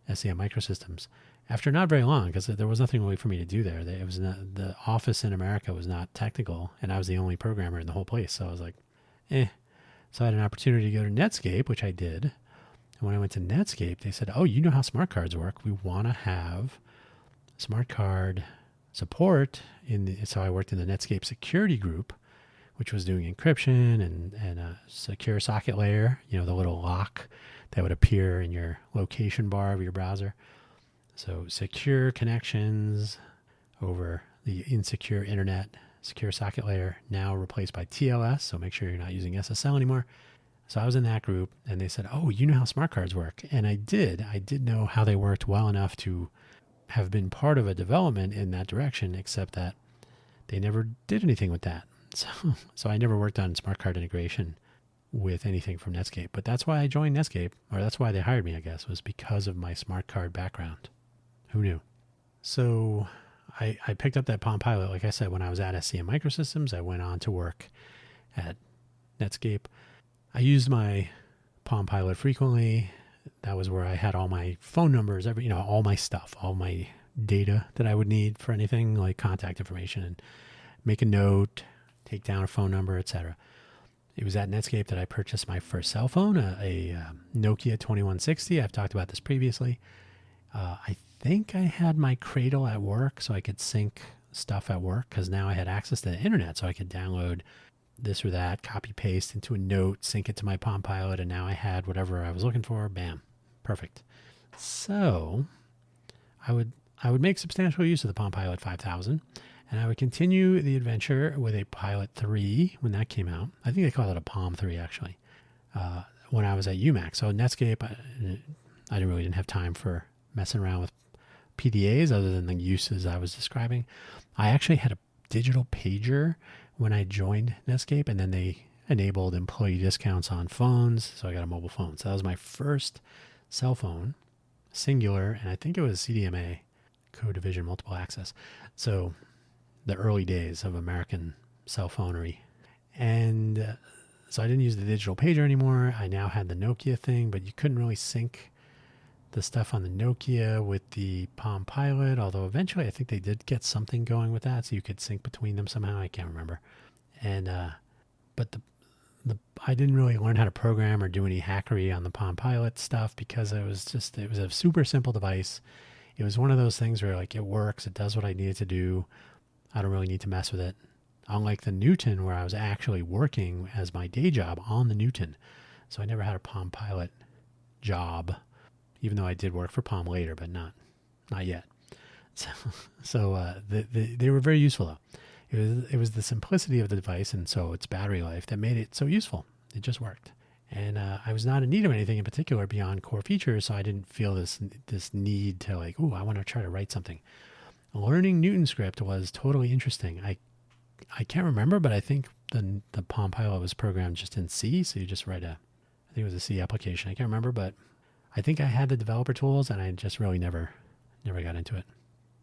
SCM Microsystems, after not very long, because there was nothing really for me to do there. It was not, the office in America was not technical, and I was the only programmer in the whole place. So I was like, So I had an opportunity to go to Netscape, which I did. And when I went to Netscape, they said, oh, you know how smart cards work. We want to have smart card support. So I worked in the Netscape security group, which was doing encryption and a secure socket layer, the little lock that would appear in your location bar of your browser. So secure connections over the insecure internet, secure socket layer, now replaced by TLS. So make sure you're not using SSL anymore. So I was in that group, and they said, oh, you know how smart cards work. And I did know how they worked well enough to have been part of a development in that direction, except that they never did anything with that. So I never worked on smart card integration with anything from Netscape. But that's why I joined Netscape, or that's why they hired me, I guess, was because of my smart card background. Who knew? So I picked up that Palm Pilot, like I said, when I was at SCM Microsystems. I went on to work at Netscape. I used my Palm Pilot frequently. That was where I had all my phone numbers, all my stuff, all my data that I would need for anything like contact information, and make a note, take down a phone number, etc. It was at Netscape that I purchased my first cell phone, a Nokia 2160. I've talked about this previously. I think I had my Cradle at work so I could sync stuff at work, because now I had access to the internet, so I could download this or that, copy paste into a note, sync it to my Palm Pilot, and now I had whatever I was looking for. Bam, perfect. So I would make substantial use of the Palm Pilot 5000, and I would continue the adventure with a Pilot 3 when that came out. I think they call it a Palm 3 actually. When I was at UMac, so Netscape, I didn't have time for messing around with PDAs other than the uses I was describing. I actually had a digital pager when I joined Netscape, and then they enabled employee discounts on phones, so I got a mobile phone. So that was my first cell phone, singular, and I think it was CDMA, Code Division Multiple Access. So the early days of American cell phonery. And so I didn't use the digital pager anymore. I now had the Nokia thing, but you couldn't really sync the stuff on the Nokia with the Palm Pilot, although eventually I think they did get something going with that, so you could sync between them somehow. I can't remember. And but the I didn't really learn how to program or do any hackery on the Palm Pilot stuff because it was a super simple device. It was one of those things where like it works, it does what I need it to do. I don't really need to mess with it. Unlike the Newton, where I was actually working as my day job on the Newton, so I never had a Palm Pilot job, even though I did work for Palm later, but not yet. So they were very useful though. It was the simplicity of the device and so its battery life that made it so useful. It just worked. And I was not in need of anything in particular beyond core features, so I didn't feel this need to like, I want to try to write something. Learning Newton script was totally interesting. I can't remember, but I think the Palm Pilot was programmed just in C, so you just write I think it was a C application. I can't remember, but I think I had the developer tools, and I just really never got into it.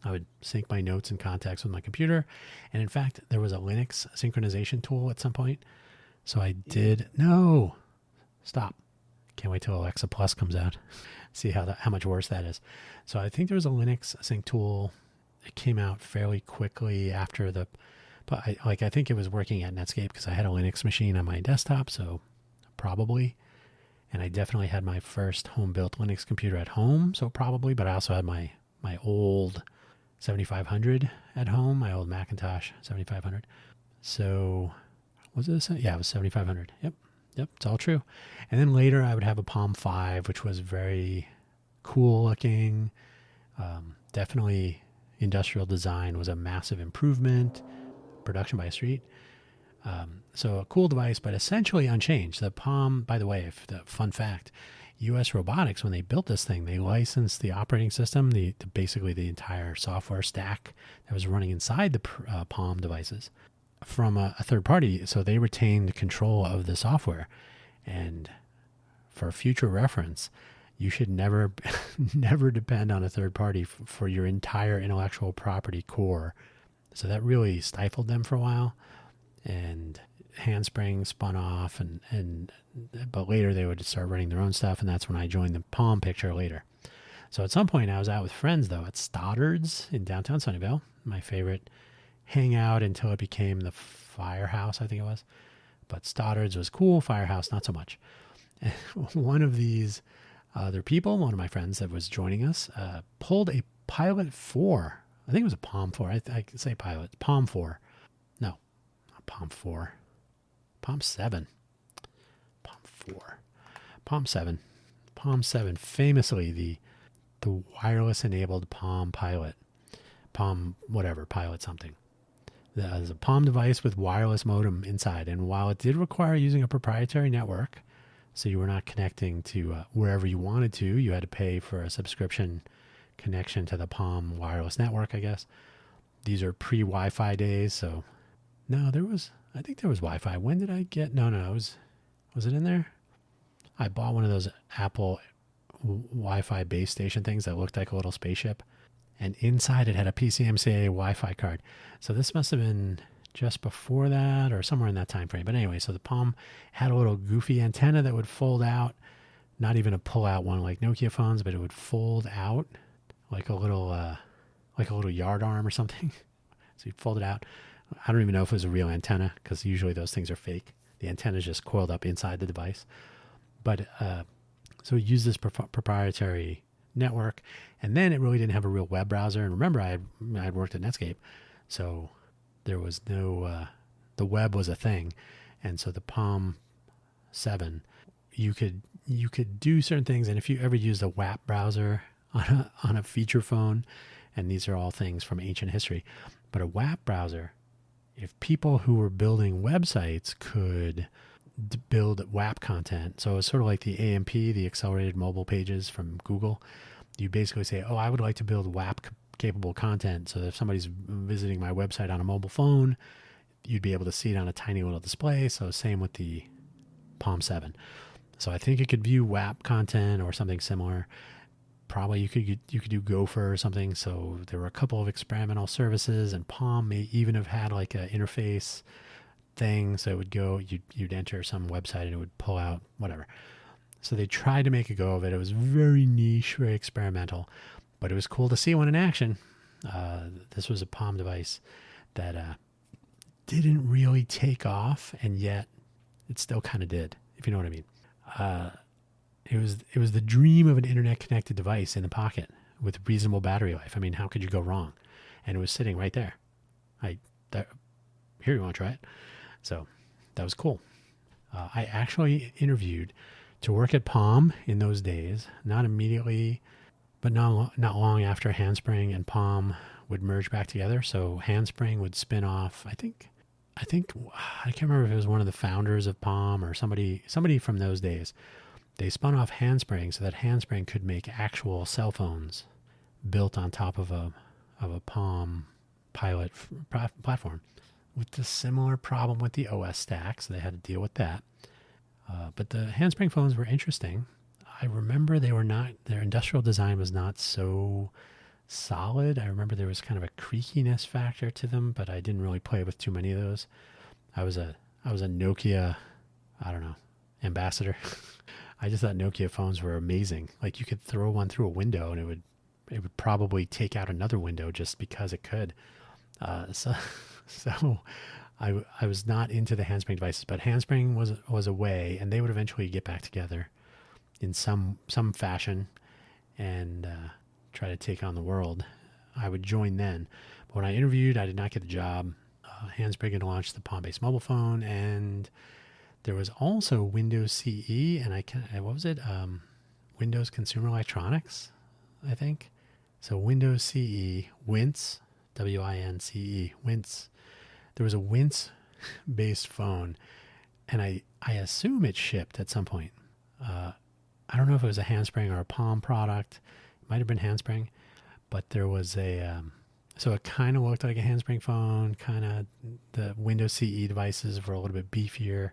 I would sync my notes and contacts with my computer, and in fact, there was a Linux synchronization tool at some point. So I did. No, stop. Can't wait till Alexa Plus comes out. See how much worse that is. So I think there was a Linux sync tool. It came out fairly quickly after but I think it was working at Netscape because I had a Linux machine on my desktop, so probably. And I definitely had my first home-built Linux computer at home, so probably. But I also had my old 7500 at home, my old Macintosh 7500. So was it yeah, it was 7500. Yep, it's all true. And then later I would have a Palm 5, which was very cool looking. Definitely industrial design was a massive improvement. Production by Street. So a cool device, but essentially unchanged. The Palm, by the way, the fun fact, US Robotics, when they built this thing, they licensed the operating system, basically the entire software stack that was running inside the Palm devices from a third party. So they retained control of the software. And for future reference, you should never depend on a third party for your entire intellectual property core. So that really stifled them for a while, and Handspring spun off, but later they would start running their own stuff, and that's when I joined the Palm picture later. So at some point I was out with friends though at Stoddard's in downtown Sunnyvale, my favorite hangout until it became the Firehouse, I think it was. But Stoddard's was cool, Firehouse not so much. And one of these other people, one of my friends that was joining us, pulled a Pilot 4. I think it was a Palm 4. I can say Pilot. Palm 4. No, not Palm 4. Palm 7. Palm 4. Palm 7. Palm 7. Famously the wireless-enabled Palm Pilot. Palm whatever, Pilot something. There's a Palm device with wireless modem inside. And while it did require using a proprietary network, so you were not connecting to wherever you wanted to, you had to pay for a subscription connection to the Palm wireless network, I guess. These are pre-Wi-Fi days, so no, I think there was Wi-Fi. When did I get? No, was it in there? I bought one of those Apple Wi-Fi base station things that looked like a little spaceship, and inside it had a PCMCA Wi-Fi card. So this must have been just before that or somewhere in that time frame. But anyway, so the Palm had a little goofy antenna that would fold out, not even a pull-out one like Nokia phones, but it would fold out like a little yard arm or something. So you'd fold it out. I don't even know if it was a real antenna because usually those things are fake. The antenna is just coiled up inside the device. But so we used this proprietary network, and then it really didn't have a real web browser. And remember, I had worked at Netscape, so there was no the web was a thing, and so the Palm 7, you could do certain things. And if you ever used a WAP browser on a feature phone, and these are all things from ancient history, but a WAP browser, if people who were building websites could build WAP content, so it's sort of like the AMP, the accelerated mobile pages from Google, you basically say, I would like to build WAP capable content so that if somebody's visiting my website on a mobile phone, you'd be able to see it on a tiny little display. So same with the Palm 7. So I think it could view WAP content or something similar. Probably you could do Gopher or something. So there were a couple of experimental services, and Palm may even have had like an interface thing. So it would go, you'd enter some website and it would pull out whatever. So they tried to make a go of it. It was very niche, very experimental, but it was cool to see one in action. This was a Palm device that didn't really take off, and yet it still kind of did, if you know what I mean. It was the dream of an internet connected device in the pocket with reasonable battery life. I mean, how could you go wrong? And it was sitting right there. Here, you want to try it? So that was cool. I actually interviewed to work at Palm in those days, not immediately, but not long after Handspring and Palm would merge back together. So Handspring would spin off, I think I can't remember if it was one of the founders of Palm or somebody from those days. They spun off Handspring so that Handspring could make actual cell phones built on top of a Palm Pilot platform, with the similar problem with the OS stack, so they had to deal with that. But the Handspring phones were interesting. I remember their industrial design was not so solid. I remember there was kind of a creakiness factor to them, but I didn't really play with too many of those. I was a Nokia, ambassador. I just thought Nokia phones were amazing. Like, you could throw one through a window and it would probably take out another window just because it could. So I was not into the Handspring devices, but Handspring was a way, and they would eventually get back together in some fashion and try to take on the world. I would join then. But when I interviewed, I did not get the job. Handspring had launched the Palm-based mobile phone, and there was also Windows CE, and what was it? Windows Consumer Electronics, I think. So Windows CE, Wince, W-I-N-C-E, Wince. There was a Wince-based phone, and I assume it shipped at some point. I don't know if it was a Handspring or a Palm product. It might have been Handspring, but there was so it kind of looked like a Handspring phone. Kind of the Windows CE devices were a little bit beefier,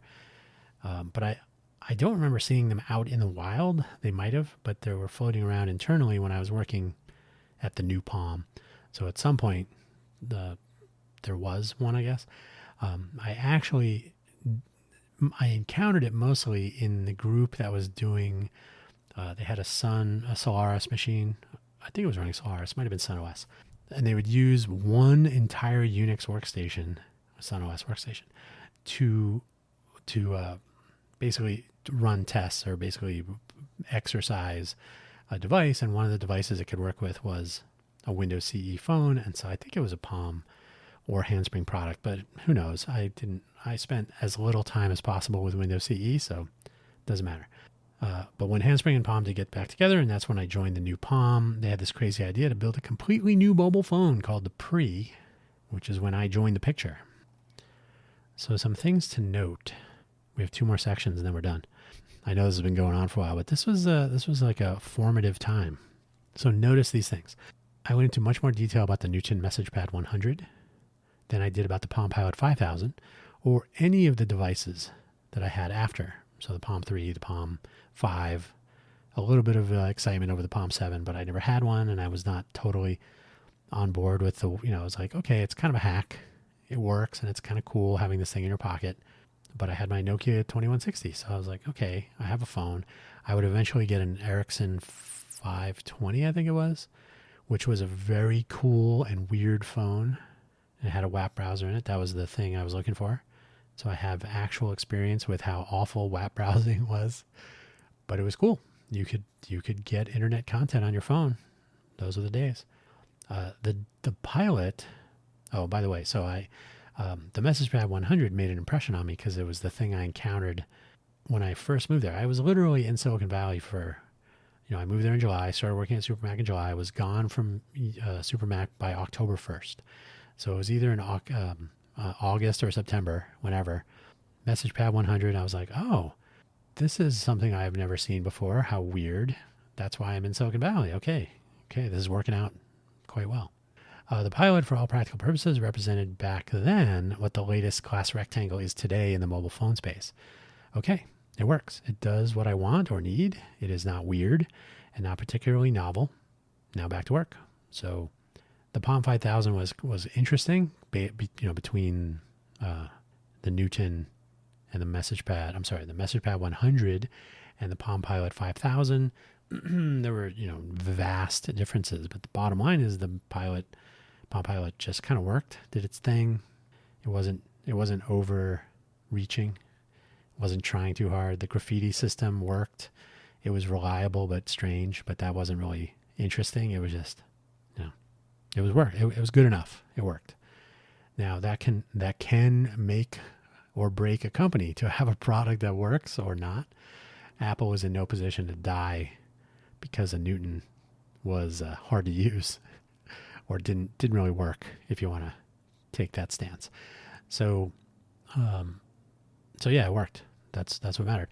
but I don't remember seeing them out in the wild. They might have, but they were floating around internally when I was working at the new Palm. So at some point, there was one, I guess. I encountered it mostly in the group that was doing, they had a Solaris machine. I think it was running Solaris, might have been SunOS. And they would use one entire Unix workstation, a SunOS workstation, to basically run tests or basically exercise a device. And one of the devices it could work with was a Windows CE phone. And so I think it was a Palm or Handspring product, but who knows? I spent as little time as possible with Windows CE, so it doesn't matter. But when Handspring and Palm did get back together, and that's when I joined the new Palm, they had this crazy idea to build a completely new mobile phone called the Pre, which is when I joined the picture. So some things to note. We have 2 more sections and then we're done. I know this has been going on for a while, but this was like a formative time. So notice these things. I went into much more detail about the Newton MessagePad 100 than I did about the Palm Pilot 5000 or any of the devices that I had after. So the Palm 3, the Palm 5, a little bit of excitement over the Palm 7, but I never had one, and I was not totally on board with I was like, okay, it's kind of a hack. It works, and it's kind of cool having this thing in your pocket. But I had my Nokia 2160, so I was like, okay, I have a phone. I would eventually get an Ericsson 520, I think it was, which was a very cool and weird phone. It had a WAP browser in it. That was the thing I was looking for. So I have actual experience with how awful WAP browsing was, but it was cool. You could get internet content on your phone. Those are the days. The Pilot. Oh, by the way, so the MessagePad 100 made an impression on me because it was the thing I encountered when I first moved there. I was literally in Silicon Valley for, I moved there in July, started working at Supermac in July. I was gone from Supermac by October 1st. So it was either in August or September, whenever. MessagePad 100, I was like, oh, this is something I've never seen before. How weird. That's why I'm in Silicon Valley. Okay, this is working out quite well. The Pilot, for all practical purposes, represented back then what the latest class rectangle is today in the mobile phone space. Okay, it works. It does what I want or need. It is not weird and not particularly novel. Now back to work. So the Palm 5000 was interesting, between the Newton and the MessagePad. I'm sorry, the MessagePad 100 and the Palm Pilot 5000. There were, vast differences, but the bottom line is the Palm Pilot just kind of worked, did its thing. It wasn't overreaching, wasn't trying too hard. The Graffiti system worked. It was reliable but strange, but that wasn't really interesting. It was just, it was work. It was good enough. It worked. Now that can make or break a company to have a product that works or not. Apple was in no position to die because a Newton was hard to use or didn't really work, if you want to take that stance. So yeah, it worked. That's what mattered.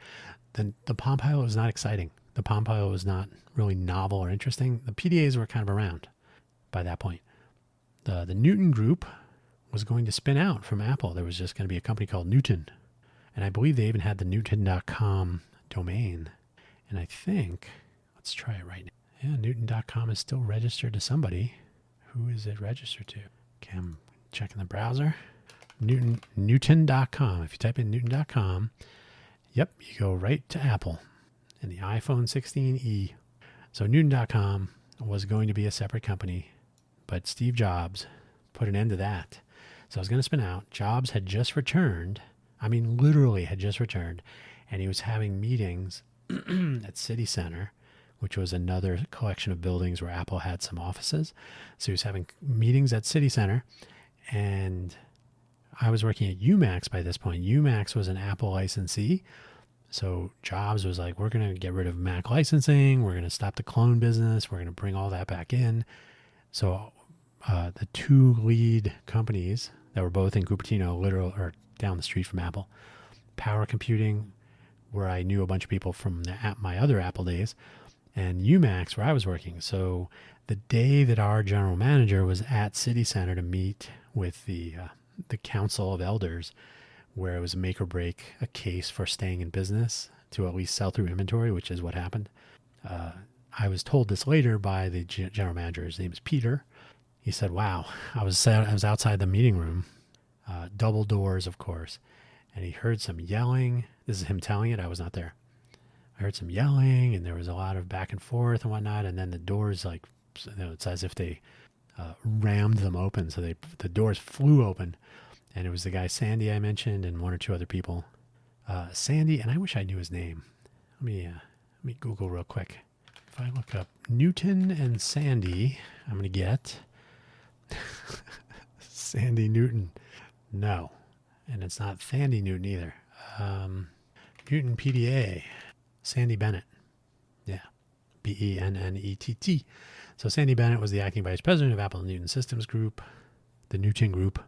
Then the Palm Pilot was not exciting. The Palm Pilot was not really novel or interesting. The PDAs were kind of around by that point. The Newton Group was going to spin out from Apple. There was just going to be a company called Newton. And I believe they even had the Newton.com domain. And I think, let's try it right now. Yeah, Newton.com is still registered to somebody. Who is it registered to? Okay, I'm checking the browser. Newton.com. If you type in Newton.com, yep, you go right to Apple and the iPhone 16e. So Newton.com was going to be a separate company, but Steve Jobs put an end to that. So I was going to spin out. Jobs had just returned. I mean, literally had just returned. And he was having meetings at City Center, which was another collection of buildings where Apple had some offices. So he was having meetings at City Center. And I was working at UMax by this point. UMax was an Apple licensee. So Jobs was like, we're going to get rid of Mac licensing. We're going to stop the clone business. We're going to bring all that back in. So the two lead companies that were both in Cupertino, literal or down the street from Apple, Power Computing, where I knew a bunch of people from my other Apple days, and UMax, where I was working. So the day that our general manager was at City Center to meet with the Council of Elders, where it was make or break a case for staying in business to at least sell through inventory, which is what happened. I was told this later by the general manager. His name is Peter. He said, wow, I was outside the meeting room, double doors, of course, and he heard some yelling. This is him telling it. I was not there. I heard some yelling, and there was a lot of back and forth and whatnot, and then the doors, it's as if they rammed them open. So the doors flew open, and it was the guy Sandy I mentioned and one or two other people. Sandy, and I wish I knew his name. Let me Google real quick. If I look up Newton and Sandy, I'm going to get Sandy Newton. No. And it's not Thandy Newton either. Newton PDA. Sandy Bennett. Yeah. Bennett. So Sandy Bennett was the acting vice president of Apple Newton Systems Group, the Newton Group.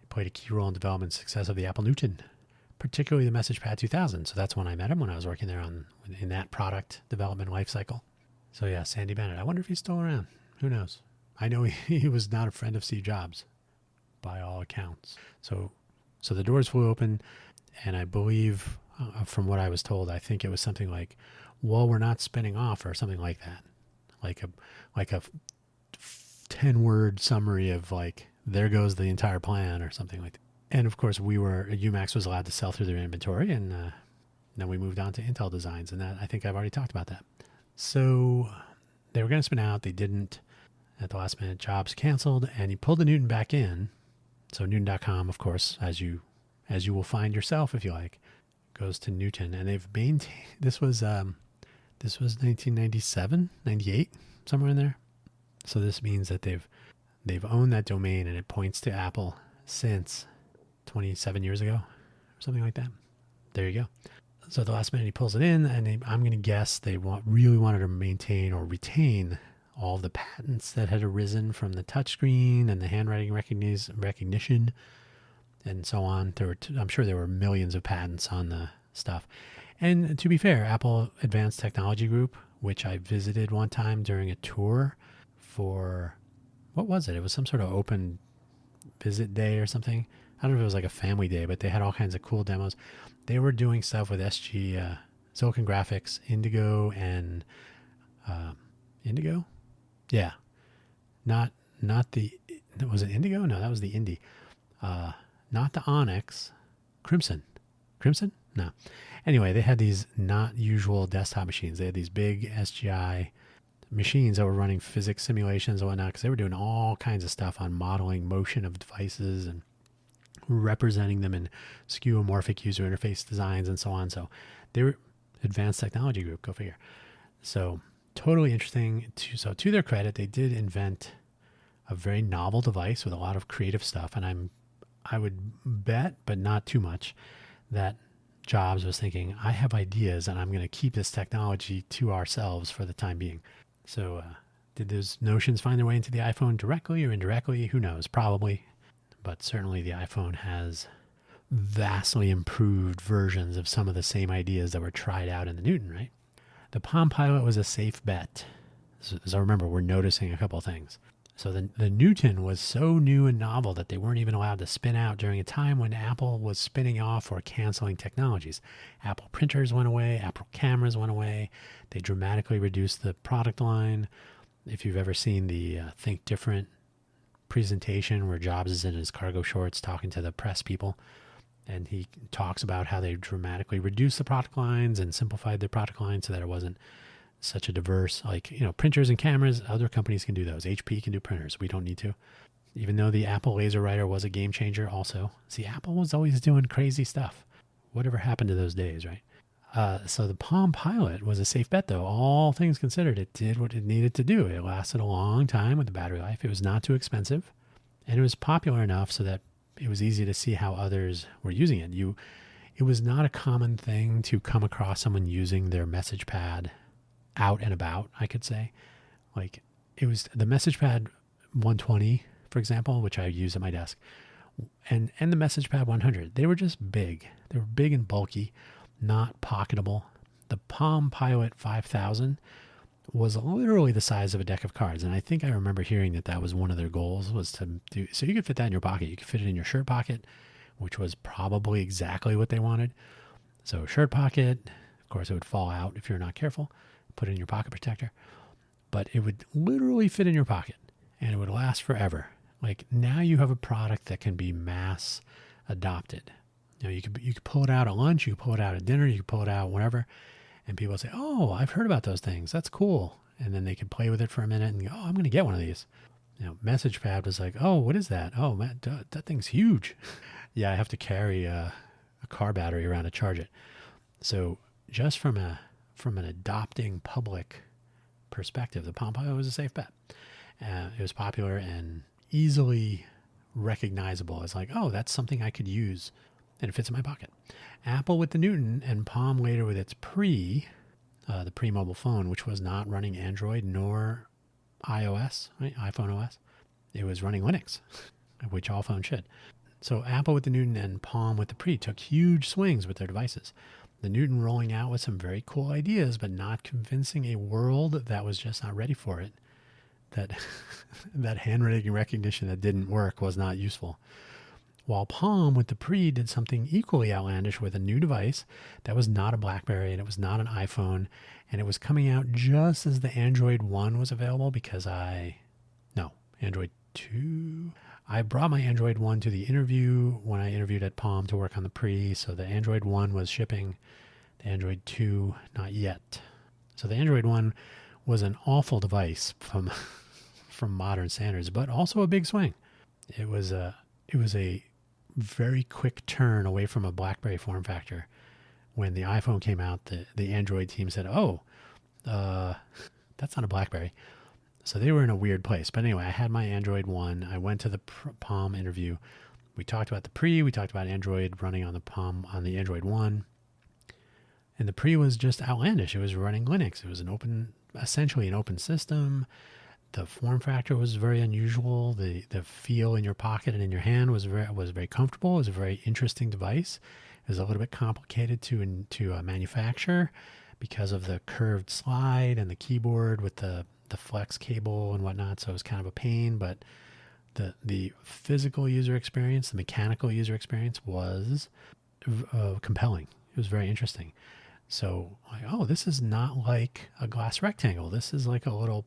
He played a key role in development and success of the Apple Newton, particularly the MessagePad 2000. So that's when I met him, when I was working there in that product development lifecycle. So yeah, Sandy Bennett. I wonder if he's still around. Who knows? I know he was not a friend of Steve Jobs, by all accounts. So the doors flew open, and I believe, from what I was told, I think it was something like, well, we're not spinning off, or something like that. Like a 10-word summary of like, there goes the entire plan, or something like that. And of course, UMax was allowed to sell through their inventory, and then we moved on to Intel Designs, and that, I think I've already talked about that. So they were going to spin out. They didn't. At the last minute, Jobs canceled, and he pulled the Newton back in. So Newton.com, of course, as you will find yourself if you like, goes to Newton, and they've maintained. This was 1997, 98, somewhere in there. So this means that they've owned that domain, and it points to Apple since 27 years ago, or something like that. There you go. So the last minute he pulls it in, and I'm going to guess they really wanted to maintain or retain all the patents that had arisen from the touchscreen and the handwriting recognition and so on. I'm sure there were millions of patents on the stuff. And to be fair, Apple Advanced Technology Group, which I visited one time during a tour for, what was it? It was some sort of open visit day or something. I don't know if it was like a family day, but they had all kinds of cool demos. They were doing stuff with Silicon Graphics, Indigo, and Indigo? Yeah. Not the, was it Indigo? No, that was the Indy. Not the Onyx. Crimson. Crimson? No. Anyway, they had these not usual desktop machines. They had these big SGI machines that were running physics simulations and whatnot, because they were doing all kinds of stuff on modeling motion of devices and representing them in skeuomorphic user interface designs and so on. So they were advanced technology group, go figure. So totally interesting. So to their credit, they did invent a very novel device with a lot of creative stuff. And I would bet, but not too much, that Jobs was thinking, I have ideas and I'm going to keep this technology to ourselves for the time being. So did those notions find their way into the iPhone directly or indirectly? Who knows? Probably. But certainly the iPhone has vastly improved versions of some of the same ideas that were tried out in the Newton, right? The Palm Pilot was a safe bet. As I remember, we're noticing a couple of things. So the Newton was so new and novel that they weren't even allowed to spin out during a time when Apple was spinning off or canceling technologies. Apple printers went away. Apple cameras went away. They dramatically reduced the product line. If you've ever seen the Think Different presentation where Jobs is in his cargo shorts talking to the press people, and he talks about how they dramatically reduced the product lines and simplified their product lines so that it wasn't such a diverse, printers and cameras. Other companies can do those. HP can do printers. We don't need to. Even though the Apple laser writer was a game changer also. See, Apple was always doing crazy stuff. Whatever happened to those days, right? So the Palm Pilot was a safe bet, though. All things considered, it did what it needed to do. It lasted a long time with the battery life. It was not too expensive. And it was popular enough so that it was easy to see how others were using it. It was not a common thing to come across someone using their message pad out and about, I could say. Like, it was the message pad 120, for example, which I use at my desk, and the message pad 100. They were just big. They were big and bulky, not pocketable. The Palm Pilot 5000 was literally the size of a deck of cards. And I think I remember hearing that was one of their goals, was to do, so you could fit that in your pocket. You could fit it in your shirt pocket, which was probably exactly what they wanted. So shirt pocket, of course, it would fall out if you're not careful. Put it in your pocket protector, but it would literally fit in your pocket and it would last forever. Like, now you have a product that can be mass adopted. You could pull it out at lunch, you could pull it out at dinner, you could pull it out whenever, and people say, "Oh, I've heard about those things. That's cool." And then they could play with it for a minute and go, "Oh, I'm going to get one of these." Message pad was like, "Oh, what is that? Oh, man, that thing's huge." Yeah, I have to carry a car battery around to charge it. So just from an adopting public perspective, the Palm Pilot was a safe bet. It was popular and easily recognizable as like, oh, that's something I could use, and it fits in my pocket. Apple with the Newton, and Palm later with its the pre-mobile phone, which was not running Android nor iOS, right? iPhone OS. It was running Linux, which all phones should. So Apple with the Newton and Palm with the Pre took huge swings with their devices. The Newton rolling out with some very cool ideas, but not convincing a world that was just not ready for it. That handwriting recognition that didn't work was not useful. While Palm with the Pre did something equally outlandish with a new device that was not a BlackBerry and it was not an iPhone, and it was coming out just as the Android 1 was available because Android 2. I brought my Android 1 to the interview when I interviewed at Palm to work on the Pre, so the Android 1 was shipping, the Android 2 not yet. So the Android 1 was an awful device from modern standards, but also a big swing. It was a very quick turn away from a BlackBerry form factor. When the iPhone came out, the Android team said, that's not a BlackBerry. So they were in a weird place. But anyway, I had my Android 1. I went to the Palm interview. We talked about the Pre. We talked about Android running on the Palm, on the Android 1. And the Pre was just outlandish. It was running Linux. It was essentially an open system. The form factor was very unusual. The feel in your pocket and in your hand was very comfortable. It was a very interesting device. It was a little bit complicated to manufacture because of the curved slide and the keyboard with the flex cable and whatnot. So it was kind of a pain, but the physical user experience, the mechanical user experience was compelling. It was very interesting. So, this is not like a glass rectangle. This is like a little,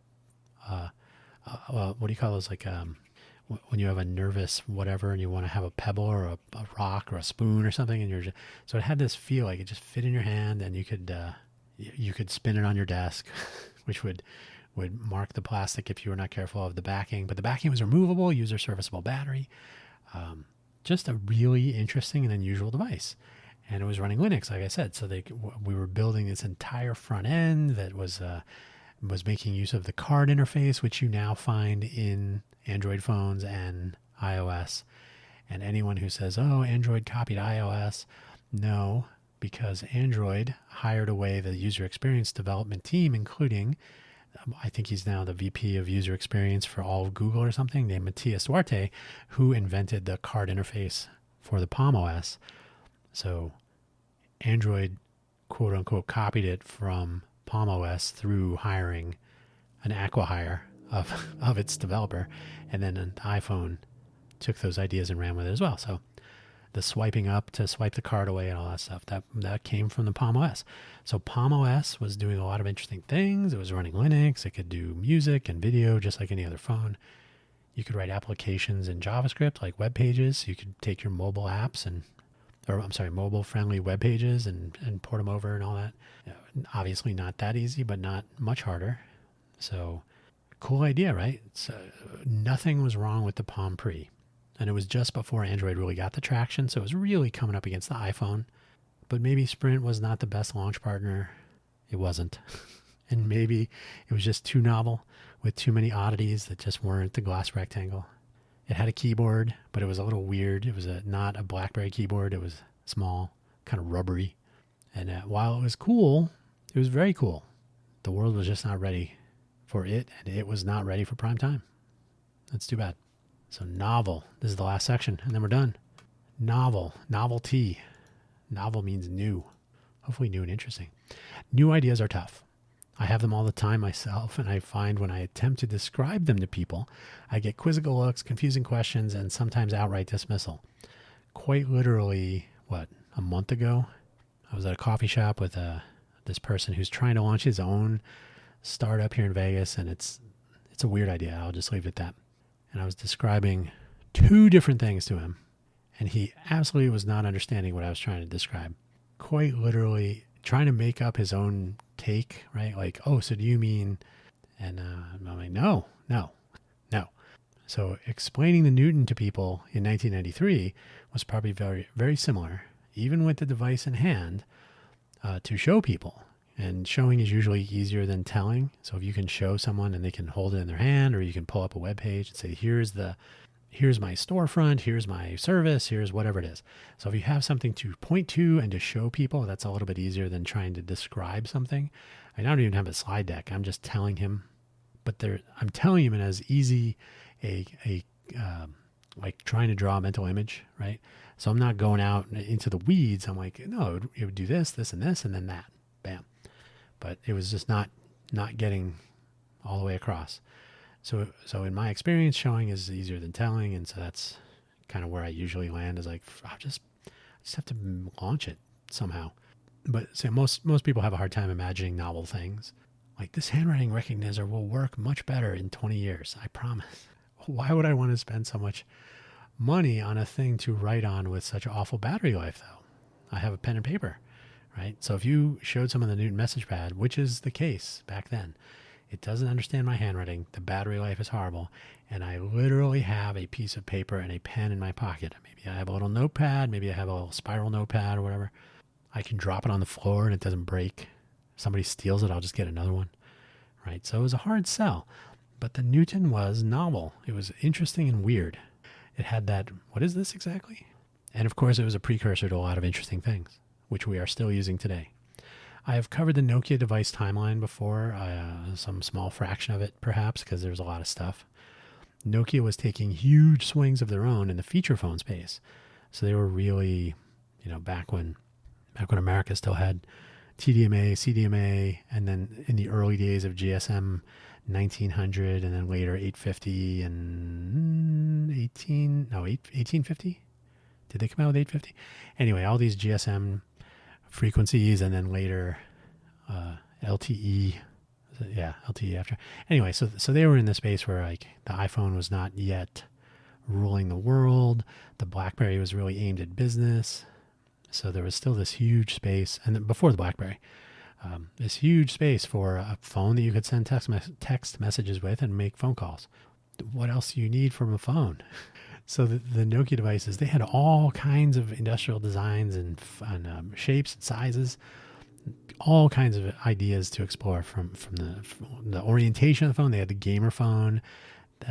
what do you call those? Like when you have a nervous whatever and you want to have a pebble or a rock or a spoon or something, and so it had this feel like it just fit in your hand, and you could spin it on your desk, which would mark the plastic if you were not careful of the backing. But the backing was removable, user serviceable battery. Just a really interesting and unusual device. And it was running Linux, like I said. So we were building this entire front end that was making use of the card interface, which you now find in Android phones and iOS. And anyone who says, oh, Android copied iOS, no, because Android hired away the user experience development team, including, I think he's now the VP of user experience for all of Google or something, named Matias Duarte, who invented the card interface for the Palm OS. So Android, quote unquote, copied it from Palm OS through hiring an acqui-hire of its developer. And then an iPhone took those ideas and ran with it as well. So the swiping up to swipe the card away and all that stuff, that came from the Palm OS. So Palm OS was doing a lot of interesting things. It was running Linux. It could do music and video just like any other phone. You could write applications in JavaScript like web pages. You could take your mobile apps mobile-friendly web pages and port them over and all that. Obviously not that easy, but not much harder. So cool idea, right? So nothing was wrong with the Palm Pre. And it was just before Android really got the traction, so it was really coming up against the iPhone. But maybe Sprint was not the best launch partner. It wasn't. And maybe it was just too novel with too many oddities that just weren't the glass rectangle. It had a keyboard, but it was a little weird. It was not a BlackBerry keyboard. It was small, kind of rubbery. And while it was cool, it was very cool. The world was just not ready for it, and it was not ready for prime time. That's too bad. So novel. This is the last section, and then we're done. Novel. Novelty. Novel means new. Hopefully new and interesting. New ideas are tough. I have them all the time myself, and I find when I attempt to describe them to people, I get quizzical looks, confusing questions, and sometimes outright dismissal. Quite literally, a month ago, I was at a coffee shop with this person who's trying to launch his own startup here in Vegas, and it's a weird idea. I'll just leave it at that. And I was describing two different things to him, and he absolutely was not understanding what I was trying to describe. Quite literally trying to make up his own take, right? Like, oh, so do you mean, and I'm like, no. So explaining the Newton to people in 1993 was probably very, very similar, even with the device in hand, to show people. And showing is usually easier than telling. So if you can show someone and they can hold it in their hand, or you can pull up a web page and say, here's my storefront, here's my service, here's whatever it is. So if you have something to point to and to show people, that's a little bit easier than trying to describe something. I don't even have a slide deck. I'm just telling him, but I'm telling him in as easy like trying to draw a mental image, right? So I'm not going out into the weeds. I'm like, no, it would do this, this, and this, and then that, bam. But it was just not getting all the way across. So in my experience, showing is easier than telling, and so that's kind of where I usually land. Is like, I just have to launch it somehow. But so most people have a hard time imagining novel things. Like, this handwriting recognizer will work much better in 20 years, I promise. Why would I want to spend so much money on a thing to write on with such awful battery life, though? I have a pen and paper, right? So if you showed someone the Newton message pad, which is the case back then, it doesn't understand my handwriting, the battery life is horrible, and I literally have a piece of paper and a pen in my pocket. Maybe I have a little notepad, maybe I have a little spiral notepad or whatever. I can drop it on the floor and it doesn't break. If somebody steals it, I'll just get another one, right? So it was a hard sell. But the Newton was novel. It was interesting and weird. It had that, what is this exactly? And of course, it was a precursor to a lot of interesting things, which we are still using today. I have covered the Nokia device timeline before, some small fraction of it perhaps, because there's a lot of stuff. Nokia was taking huge swings of their own in the feature phone space. So they were really, back when America still had TDMA, CDMA, and then in the early days of GSM 1900, and then later 850 and 1850? Did they come out with 850? Anyway, all these GSM frequencies, and then later LTE. LTE after. Anyway, so they were in the space where like the iPhone was not yet ruling the world. The BlackBerry was really aimed at business. So there was still this huge space, and then before the BlackBerry, this huge space for a phone that you could send text messages with and make phone calls. What else do you need from a phone? So the Nokia devices, they had all kinds of industrial designs and shapes and sizes, all kinds of ideas to explore from the orientation of the phone. They had the gamer phone.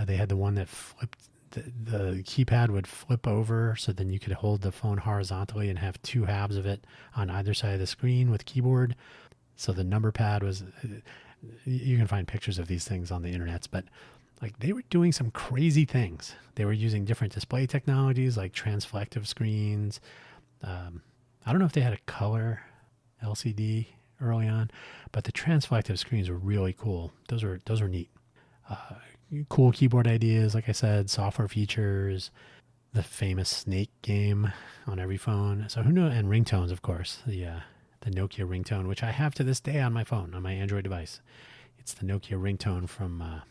They had the one that flipped. The keypad would flip over, so then you could hold the phone horizontally and have two halves of it on either side of the screen with keyboard. So the number pad was, you can find pictures of these things on the internet, but like they were doing some crazy things. They were using different display technologies like transflective screens. I don't know if they had a color LCD early on, but the transflective screens were really cool. Those were neat. Cool keyboard ideas, like I said, software features, the famous Snake game on every phone. So who knows? And ringtones, of course. The Nokia ringtone, which I have to this day on my phone, on my Android device. It's the Nokia ringtone from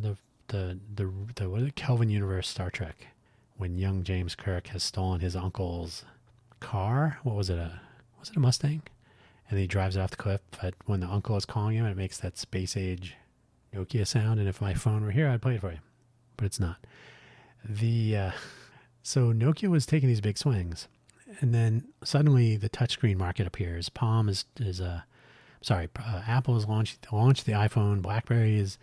the what is it? Kelvin Universe Star Trek, when young James Kirk has stolen his uncle's car. What was it? Was it a Mustang? And he drives it off the cliff. But when the uncle is calling him, it makes that space age Nokia sound. And if my phone were here, I'd play it for you, but it's not. So Nokia was taking these big swings, and then suddenly the touchscreen market appears. Apple has launched the iPhone. BlackBerry is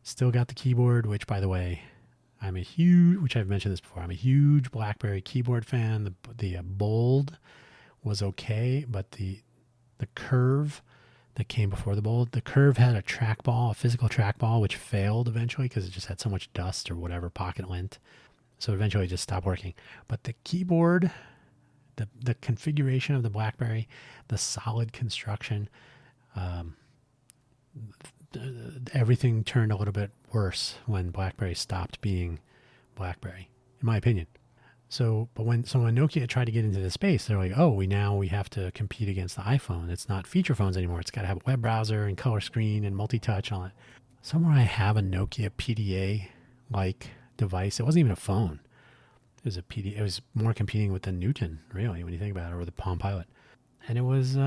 still got the keyboard, which, by the way, which I've mentioned this before. I'm a huge BlackBerry keyboard fan. The bold was okay, but the curve that came before the bold, the curve had a physical trackball, which failed eventually because it just had so much dust or whatever pocket lint. So eventually it just stopped working. But the keyboard, the configuration of the BlackBerry, the solid construction, everything turned a little bit worse when BlackBerry stopped being BlackBerry, in my opinion. So when Nokia tried to get into this space, they're like, we have to compete against the iPhone. It's not feature phones anymore. It's got to have a web browser and color screen and multi-touch on it. Somewhere I have a Nokia PDA-like device. It wasn't even a phone. It was a PDA. It was more competing with the Newton, really, when you think about it, or the Palm Pilot. And it was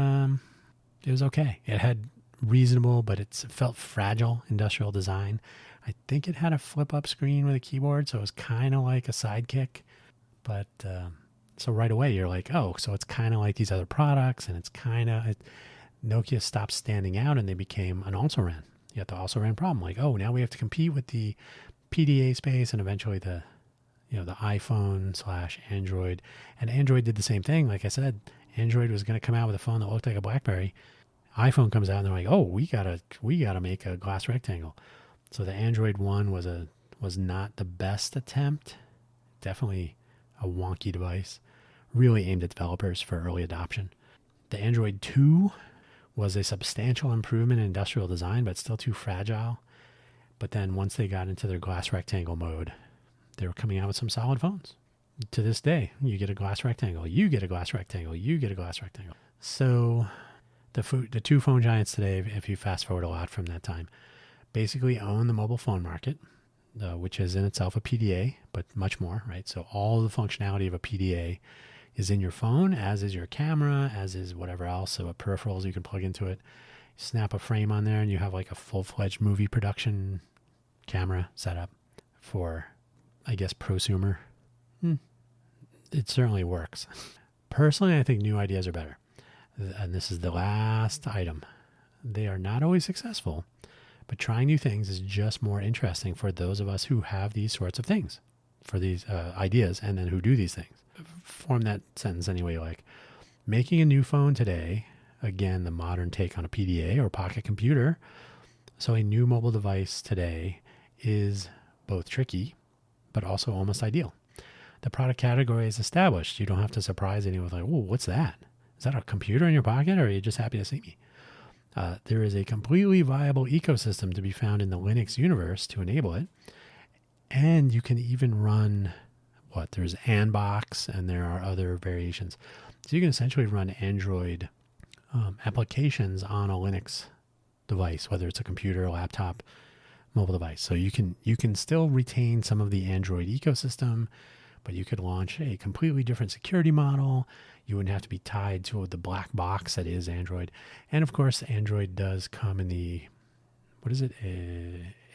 okay. It had reasonable, but it felt fragile industrial design. I think it had a flip-up screen with a keyboard, so it was kind of like a Sidekick. But so right away you're like, so it's kind of like these other products, and it's Nokia stopped standing out, and they became an also-ran. You got the also-ran problem, like, now we have to compete with the PDA space, and eventually the iPhone / Android. And Android did the same thing. Like I said, Android was going to come out with a phone that looked like a BlackBerry. iPhone comes out, and they're like, we gotta make a glass rectangle. So the Android 1 was not the best attempt. Definitely a wonky device, really aimed at developers for early adoption. The Android 2 was a substantial improvement in industrial design, but still too fragile. But then once they got into their glass rectangle mode, they were coming out with some solid phones. To this day, you get a glass rectangle, you get a glass rectangle, you get a glass rectangle. So the two phone giants today, if you fast forward a lot from that time, basically own the mobile phone market, which is in itself a PDA, but much more, right? So all the functionality of a PDA is in your phone, as is your camera, as is whatever else. So peripherals you can plug into it. Snap a frame on there, and you have like a full-fledged movie production camera setup for, I guess, prosumer. It certainly works. Personally, I think new ideas are better. And this is the last item. They are not always successful, but trying new things is just more interesting for those of us who have these sorts of things, for these ideas, and then who do these things. Form that sentence anyway, like making a new phone today, again, the modern take on a PDA or pocket computer. So a new mobile device today is both tricky, but also almost ideal. The product category is established. You don't have to surprise anyone with like, what's that? Is that a computer in your pocket, or are you just happy to see me? There is a completely viable ecosystem to be found in the Linux universe to enable it. And you can even run, there's Anbox, and there are other variations. So you can essentially run Android applications on a Linux device, whether it's a computer, a laptop, mobile device. So you can still retain some of the Android ecosystem, but you could launch a completely different security model. You wouldn't have to be tied to the black box that is Android. And of course, Android does come in the, what is it?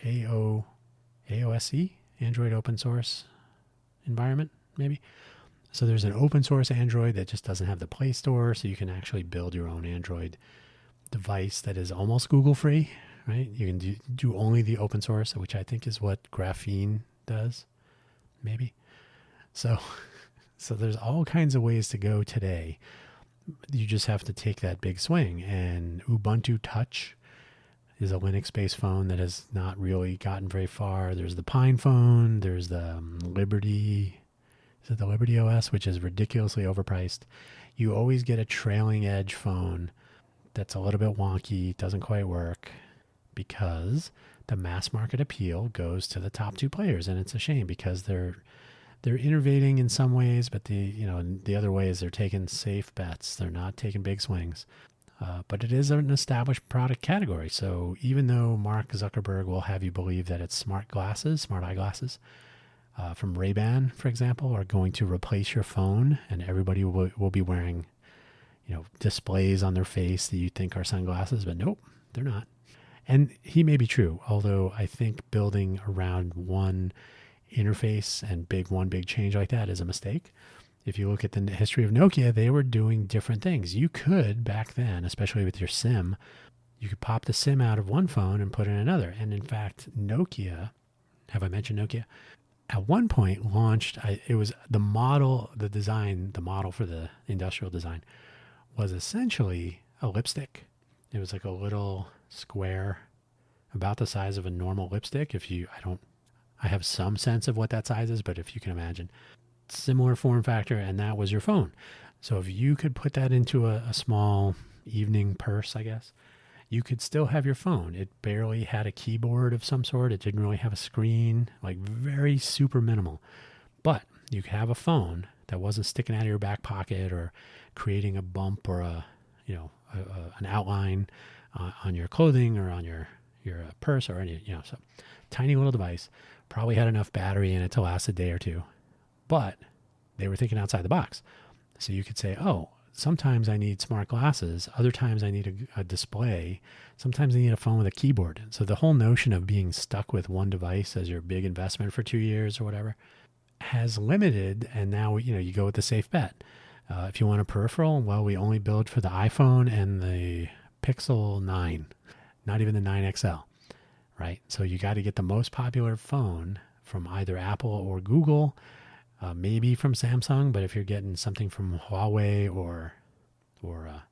AOSE, Android open source environment, maybe. So there's an open source Android that just doesn't have the Play Store. So you can actually build your own Android device that is almost Google free, right? You can do only the open source, which I think is what Graphene does, maybe. So there's all kinds of ways to go today. You just have to take that big swing. And Ubuntu Touch is a Linux-based phone that has not really gotten very far. There's the Pine phone. There's the Liberty. Is it the Liberty OS, which is ridiculously overpriced? You always get a trailing edge phone that's a little bit wonky, doesn't quite work, because the mass market appeal goes to the top two players. And it's a shame because they're innovating in some ways, but the other way is they're taking safe bets. They're not taking big swings. But it is an established product category. So even though Mark Zuckerberg will have you believe that it's smart eyeglasses from Ray-Ban, for example, are going to replace your phone, and everybody will be wearing, displays on their face that you think are sunglasses, but nope, they're not. And he may be true, although I think building around one interface and one big change like that is a mistake. If you look at the history of Nokia, they were doing different things. You could, back then, especially with your SIM, you could pop the SIM out of one phone and put in another. And in fact, Nokia, have I mentioned Nokia? At one point launched, it was the model for the industrial design was essentially a lipstick. It was like a little square about the size of a normal lipstick. I have some sense of what that size is, but if you can imagine, similar form factor, and that was your phone. So if you could put that into a small evening purse, I guess, you could still have your phone. It barely had a keyboard of some sort. It didn't really have a screen, like very super minimal. But you could have a phone that wasn't sticking out of your back pocket or creating a bump or an outline on your clothing or on your purse or any, so tiny little device. Probably had enough battery in it to last a day or two, but they were thinking outside the box. So you could say, oh, sometimes I need smart glasses. Other times I need a display. Sometimes I need a phone with a keyboard. So the whole notion of being stuck with one device as your big investment for 2 years or whatever has limited. And now, you go with the safe bet. If you want a peripheral, well, we only build for the iPhone and the Pixel 9, not even the 9 XL. Right? So you got to get the most popular phone from either Apple or Google, maybe from Samsung. But if you're getting something from Huawei or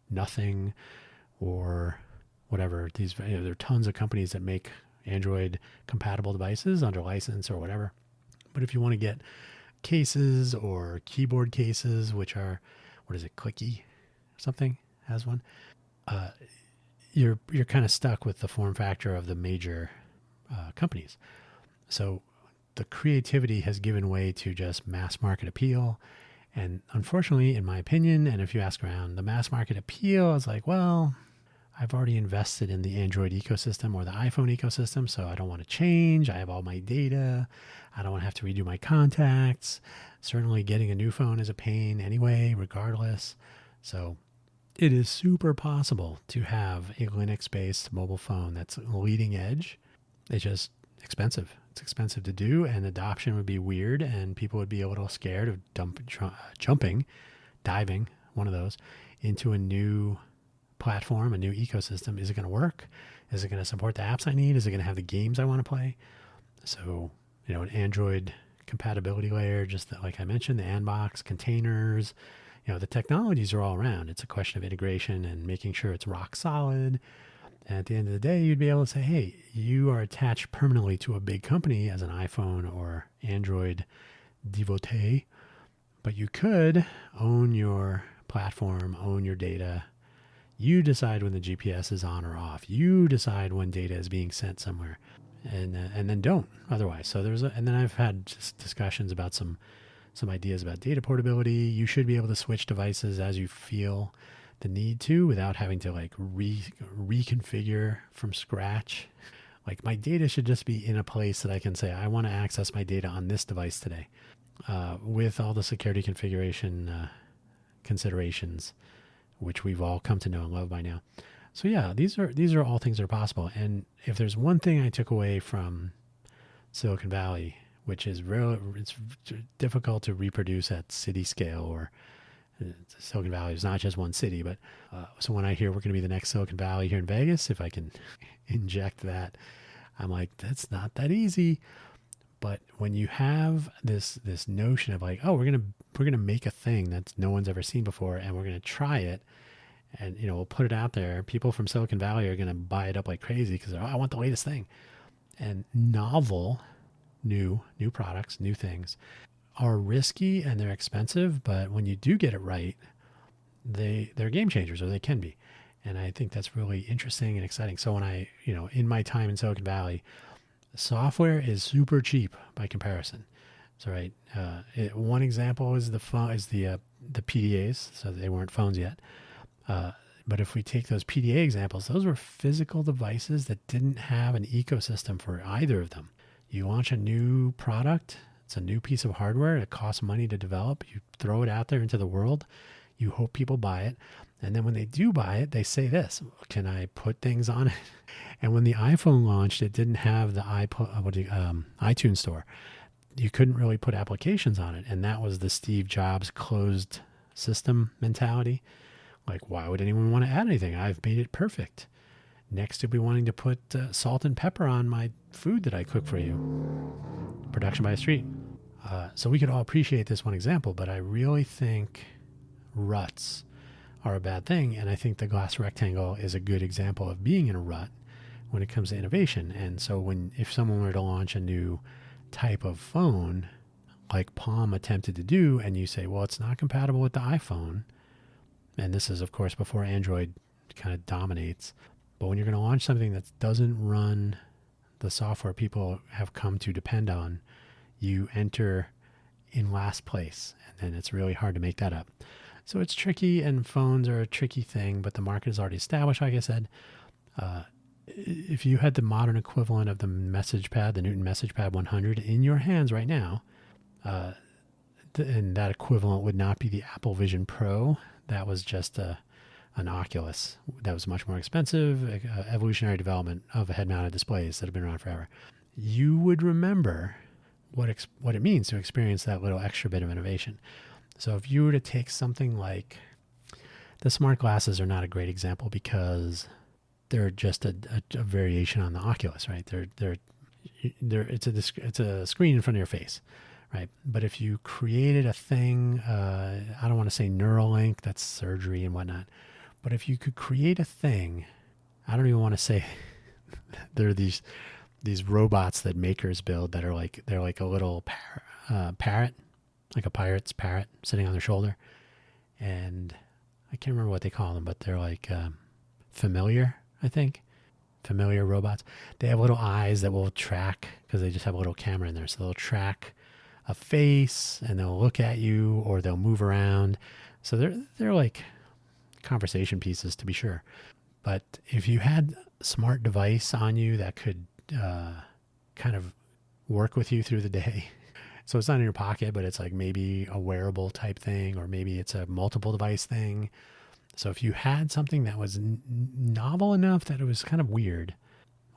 Nothing or whatever, there are tons of companies that make Android compatible devices under license or whatever. But if you want to get cases or keyboard cases, which are, Clicky or something has one, you're kind of stuck with the form factor of the major companies. So the creativity has given way to just mass market appeal. And unfortunately, in my opinion, and if you ask around, the mass market appeal is like, well, I've already invested in the Android ecosystem or the iPhone ecosystem, so I don't want to change. I have all my data. I don't want to have to redo my contacts. Certainly getting a new phone is a pain anyway, regardless. So it is super possible to have a Linux-based mobile phone that's leading edge. It's just expensive. It's expensive to do, and adoption would be weird, and people would be a little scared of diving, one of those, into a new platform, a new ecosystem. Is it going to work? Is it going to support the apps I need? Is it going to have the games I want to play? So, an Android compatibility layer, just like I mentioned, the Andbox, containers, the technologies are all around. It's a question of integration and making sure it's rock solid. And at the end of the day, you'd be able to say, hey, you are attached permanently to a big company as an iPhone or Android devotee, but you could own your platform, own your data. You decide when the GPS is on or off. You decide when data is being sent somewhere, and then don't otherwise. So and then I've had just discussions about some ideas about data portability. You should be able to switch devices as you feel the need to without having to reconfigure from scratch, Like my data should just be in a place that I can say, I want to access my data on this device today, with all the security configuration considerations, which we've all come to know and love by now. So yeah, these are all things that are possible. And if there's one thing I took away from Silicon Valley, which is it's difficult to reproduce at city scale, or Silicon Valley is not just one city, but so when I hear we're going to be the next Silicon Valley here in Vegas, if I can inject that, I'm like, that's not that easy. But when you have this notion of like, oh, we're gonna make a thing that no one's ever seen before, and we're gonna try it, and we'll put it out there. People from Silicon Valley are gonna buy it up like crazy because I want the latest thing. And novel, new products, new things are risky and they're expensive, but when you do get it right, they're game changers, or they can be. And I think that's really interesting and exciting. So when I, in my time in Silicon Valley, software is super cheap by comparison. So right, one example is the PDAs. So they weren't phones yet. But if we take those PDA examples, those were physical devices that didn't have an ecosystem for either of them. You launch a new product, it's a new piece of hardware, it costs money to develop, you throw it out there into the world, you hope people buy it, and then when they do buy it, they say this, can I put things on it? And when the iPhone launched, it didn't have the iTunes store. You couldn't really put applications on it, and that was the Steve Jobs closed system mentality. Like, why would anyone want to add anything? I've made it perfect. Next, you'll be wanting to put salt and pepper on my food that I cook for you. Production by the street. So we could all appreciate this one example, but I really think ruts are a bad thing. And I think the glass rectangle is a good example of being in a rut when it comes to innovation. And so if someone were to launch a new type of phone, like Palm attempted to do, and you say, well, it's not compatible with the iPhone, and this is, of course, before Android kind of dominates. But when you're going to launch something that doesn't run the software people have come to depend on, you enter in last place. And then it's really hard to make that up. So it's tricky, and phones are a tricky thing, but the market is already established, like I said. If you had the modern equivalent of the message pad, the Newton Message Pad 100 in your hands right now, and that equivalent would not be the Apple Vision Pro. That was just an Oculus. That was much more expensive, evolutionary development of head-mounted displays that have been around forever. You would remember what it means to experience that little extra bit of innovation. So if you were to take something like the smart glasses, are not a great example because they're just a variation on the Oculus, right? It's a screen in front of your face. Right. But if you created a thing, I don't want to say Neuralink, that's surgery and whatnot. But if you could create a thing, I don't even want to say there are these robots that makers build that are they're like a little parrot, like a pirate's parrot sitting on their shoulder. And I can't remember what they call them, but they're like familiar, I think. Familiar robots. They have little eyes that will track, because they just have a little camera in there. So they'll track a face and they'll look at you, or they'll move around. So they're like conversation pieces, to be sure. But if you had a smart device on you that could kind of work with you through the day, so it's not in your pocket, but it's like maybe a wearable type thing, or maybe it's a multiple device thing. So if you had something that was novel enough that it was kind of weird,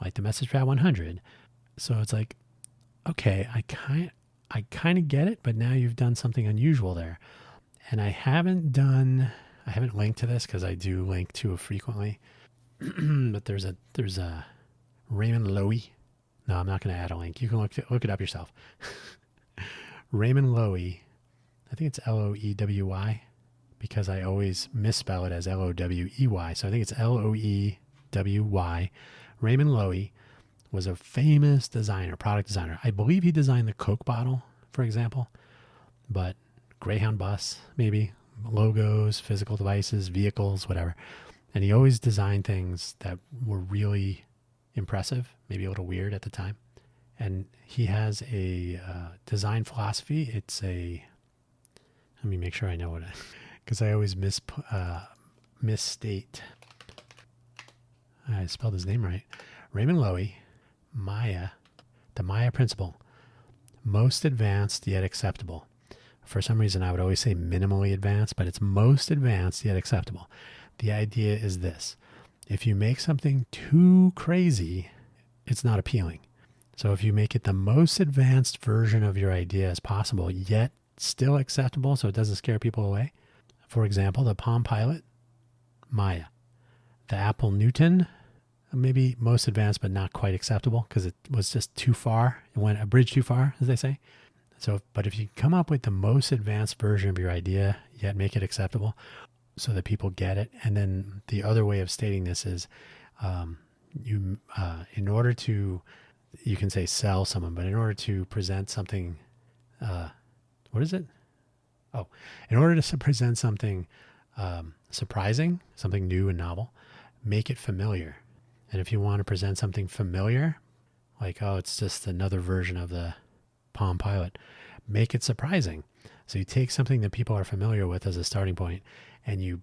like the Message Pad 100, so it's like, okay, I kind of get it, but now you've done something unusual there. And I haven't linked to this because I do link to it frequently. But there's a Raymond Loewy. No, I'm not going to add a link. You can look it up yourself. Raymond Loewy. I think it's Loewy, because I always misspell it as Lowey. So I think it's Loewy. Raymond Loewy was a famous designer, product designer. I believe he designed the Coke bottle, for example, but Greyhound bus, maybe, logos, physical devices, vehicles, whatever. And he always designed things that were really impressive, maybe a little weird at the time. And he has a design philosophy. Let me make sure I know what because I always misstate. I spelled his name right. Raymond Loewy. Maya, the Maya principle, most advanced yet acceptable. For some reason, I would always say minimally advanced, but it's most advanced yet acceptable. The idea is this. If you make something too crazy, it's not appealing. So if you make it the most advanced version of your idea as possible, yet still acceptable so it doesn't scare people away. For example, the Palm Pilot, Maya. The Apple Newton, maybe most advanced but not quite acceptable because it was just too far. It went a bridge too far, as they say. So, but if you come up with the most advanced version of your idea, yet make it acceptable so that people get it. And then the other way of stating this is in order to, you can say sell someone, but in order to present something, what is it? Oh, in order to present something surprising, something new and novel, make it familiar. And if you want to present something familiar, like, oh, it's just another version of the Palm Pilot, make it surprising. So you take something that people are familiar with as a starting point and you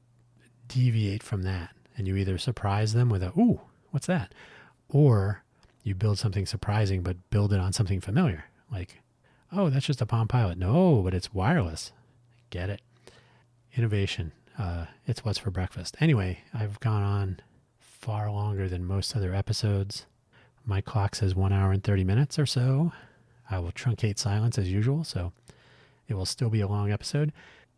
deviate from that. And you either surprise them with a, ooh, what's that? Or you build something surprising, but build it on something familiar. Like, oh, that's just a Palm Pilot. No, but it's wireless. Get it? Innovation. It's what's for breakfast. Anyway, I've gone on far longer than most other episodes. My clock says 1 hour and 30 minutes or so. I will truncate silence as usual, so it will still be a long episode.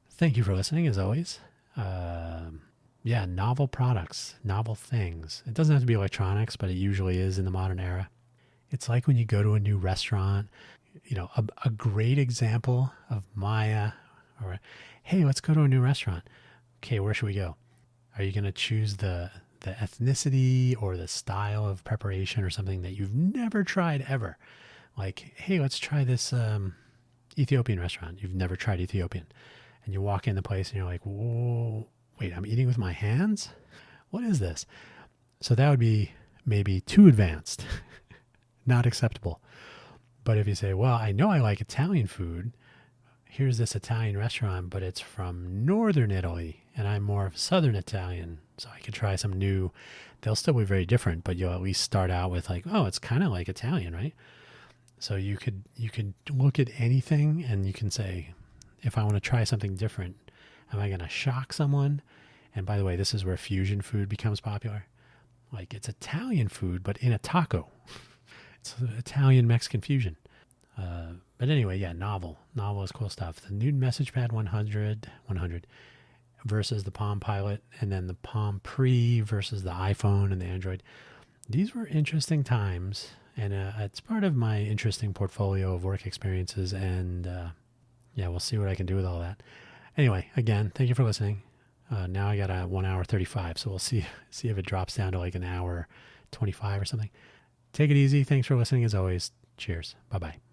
Thank you for listening, as always. Novel products, novel things. It doesn't have to be electronics, but it usually is in the modern era. It's like when you go to a new restaurant, a great example of Maya, or, hey, let's go to a new restaurant. Okay, where should we go? Are you going to choose the ethnicity or the style of preparation or something that you've never tried ever? Like, hey, let's try this Ethiopian restaurant. You've never tried Ethiopian. And you walk in the place and you're like, whoa, wait, I'm eating with my hands? What is this? So that would be maybe too advanced, not acceptable. But if you say, well, I know I like Italian food. Here's this Italian restaurant, but it's from northern Italy, and I'm more of southern Italian, so I could try some new. They'll still be very different, but you'll at least start out with like, oh, it's kind of like Italian, right? So you could look at anything and you can say, if I want to try something different, am I going to shock someone? And by the way, this is where fusion food becomes popular. Like, it's Italian food, but in a taco. It's Italian Mexican fusion. But anyway, yeah, novel is cool stuff. The new Message Pad 100 versus the Palm Pilot, and then the Palm Pre versus the iPhone and the Android. These were interesting times, and it's part of my interesting portfolio of work experiences, and we'll see what I can do with all that. Anyway, again, thank you for listening. Now I got a 1 hour 35, so we'll see if it drops down to like an hour 25 or something. Take it easy. Thanks for listening as always. Cheers. Bye-bye.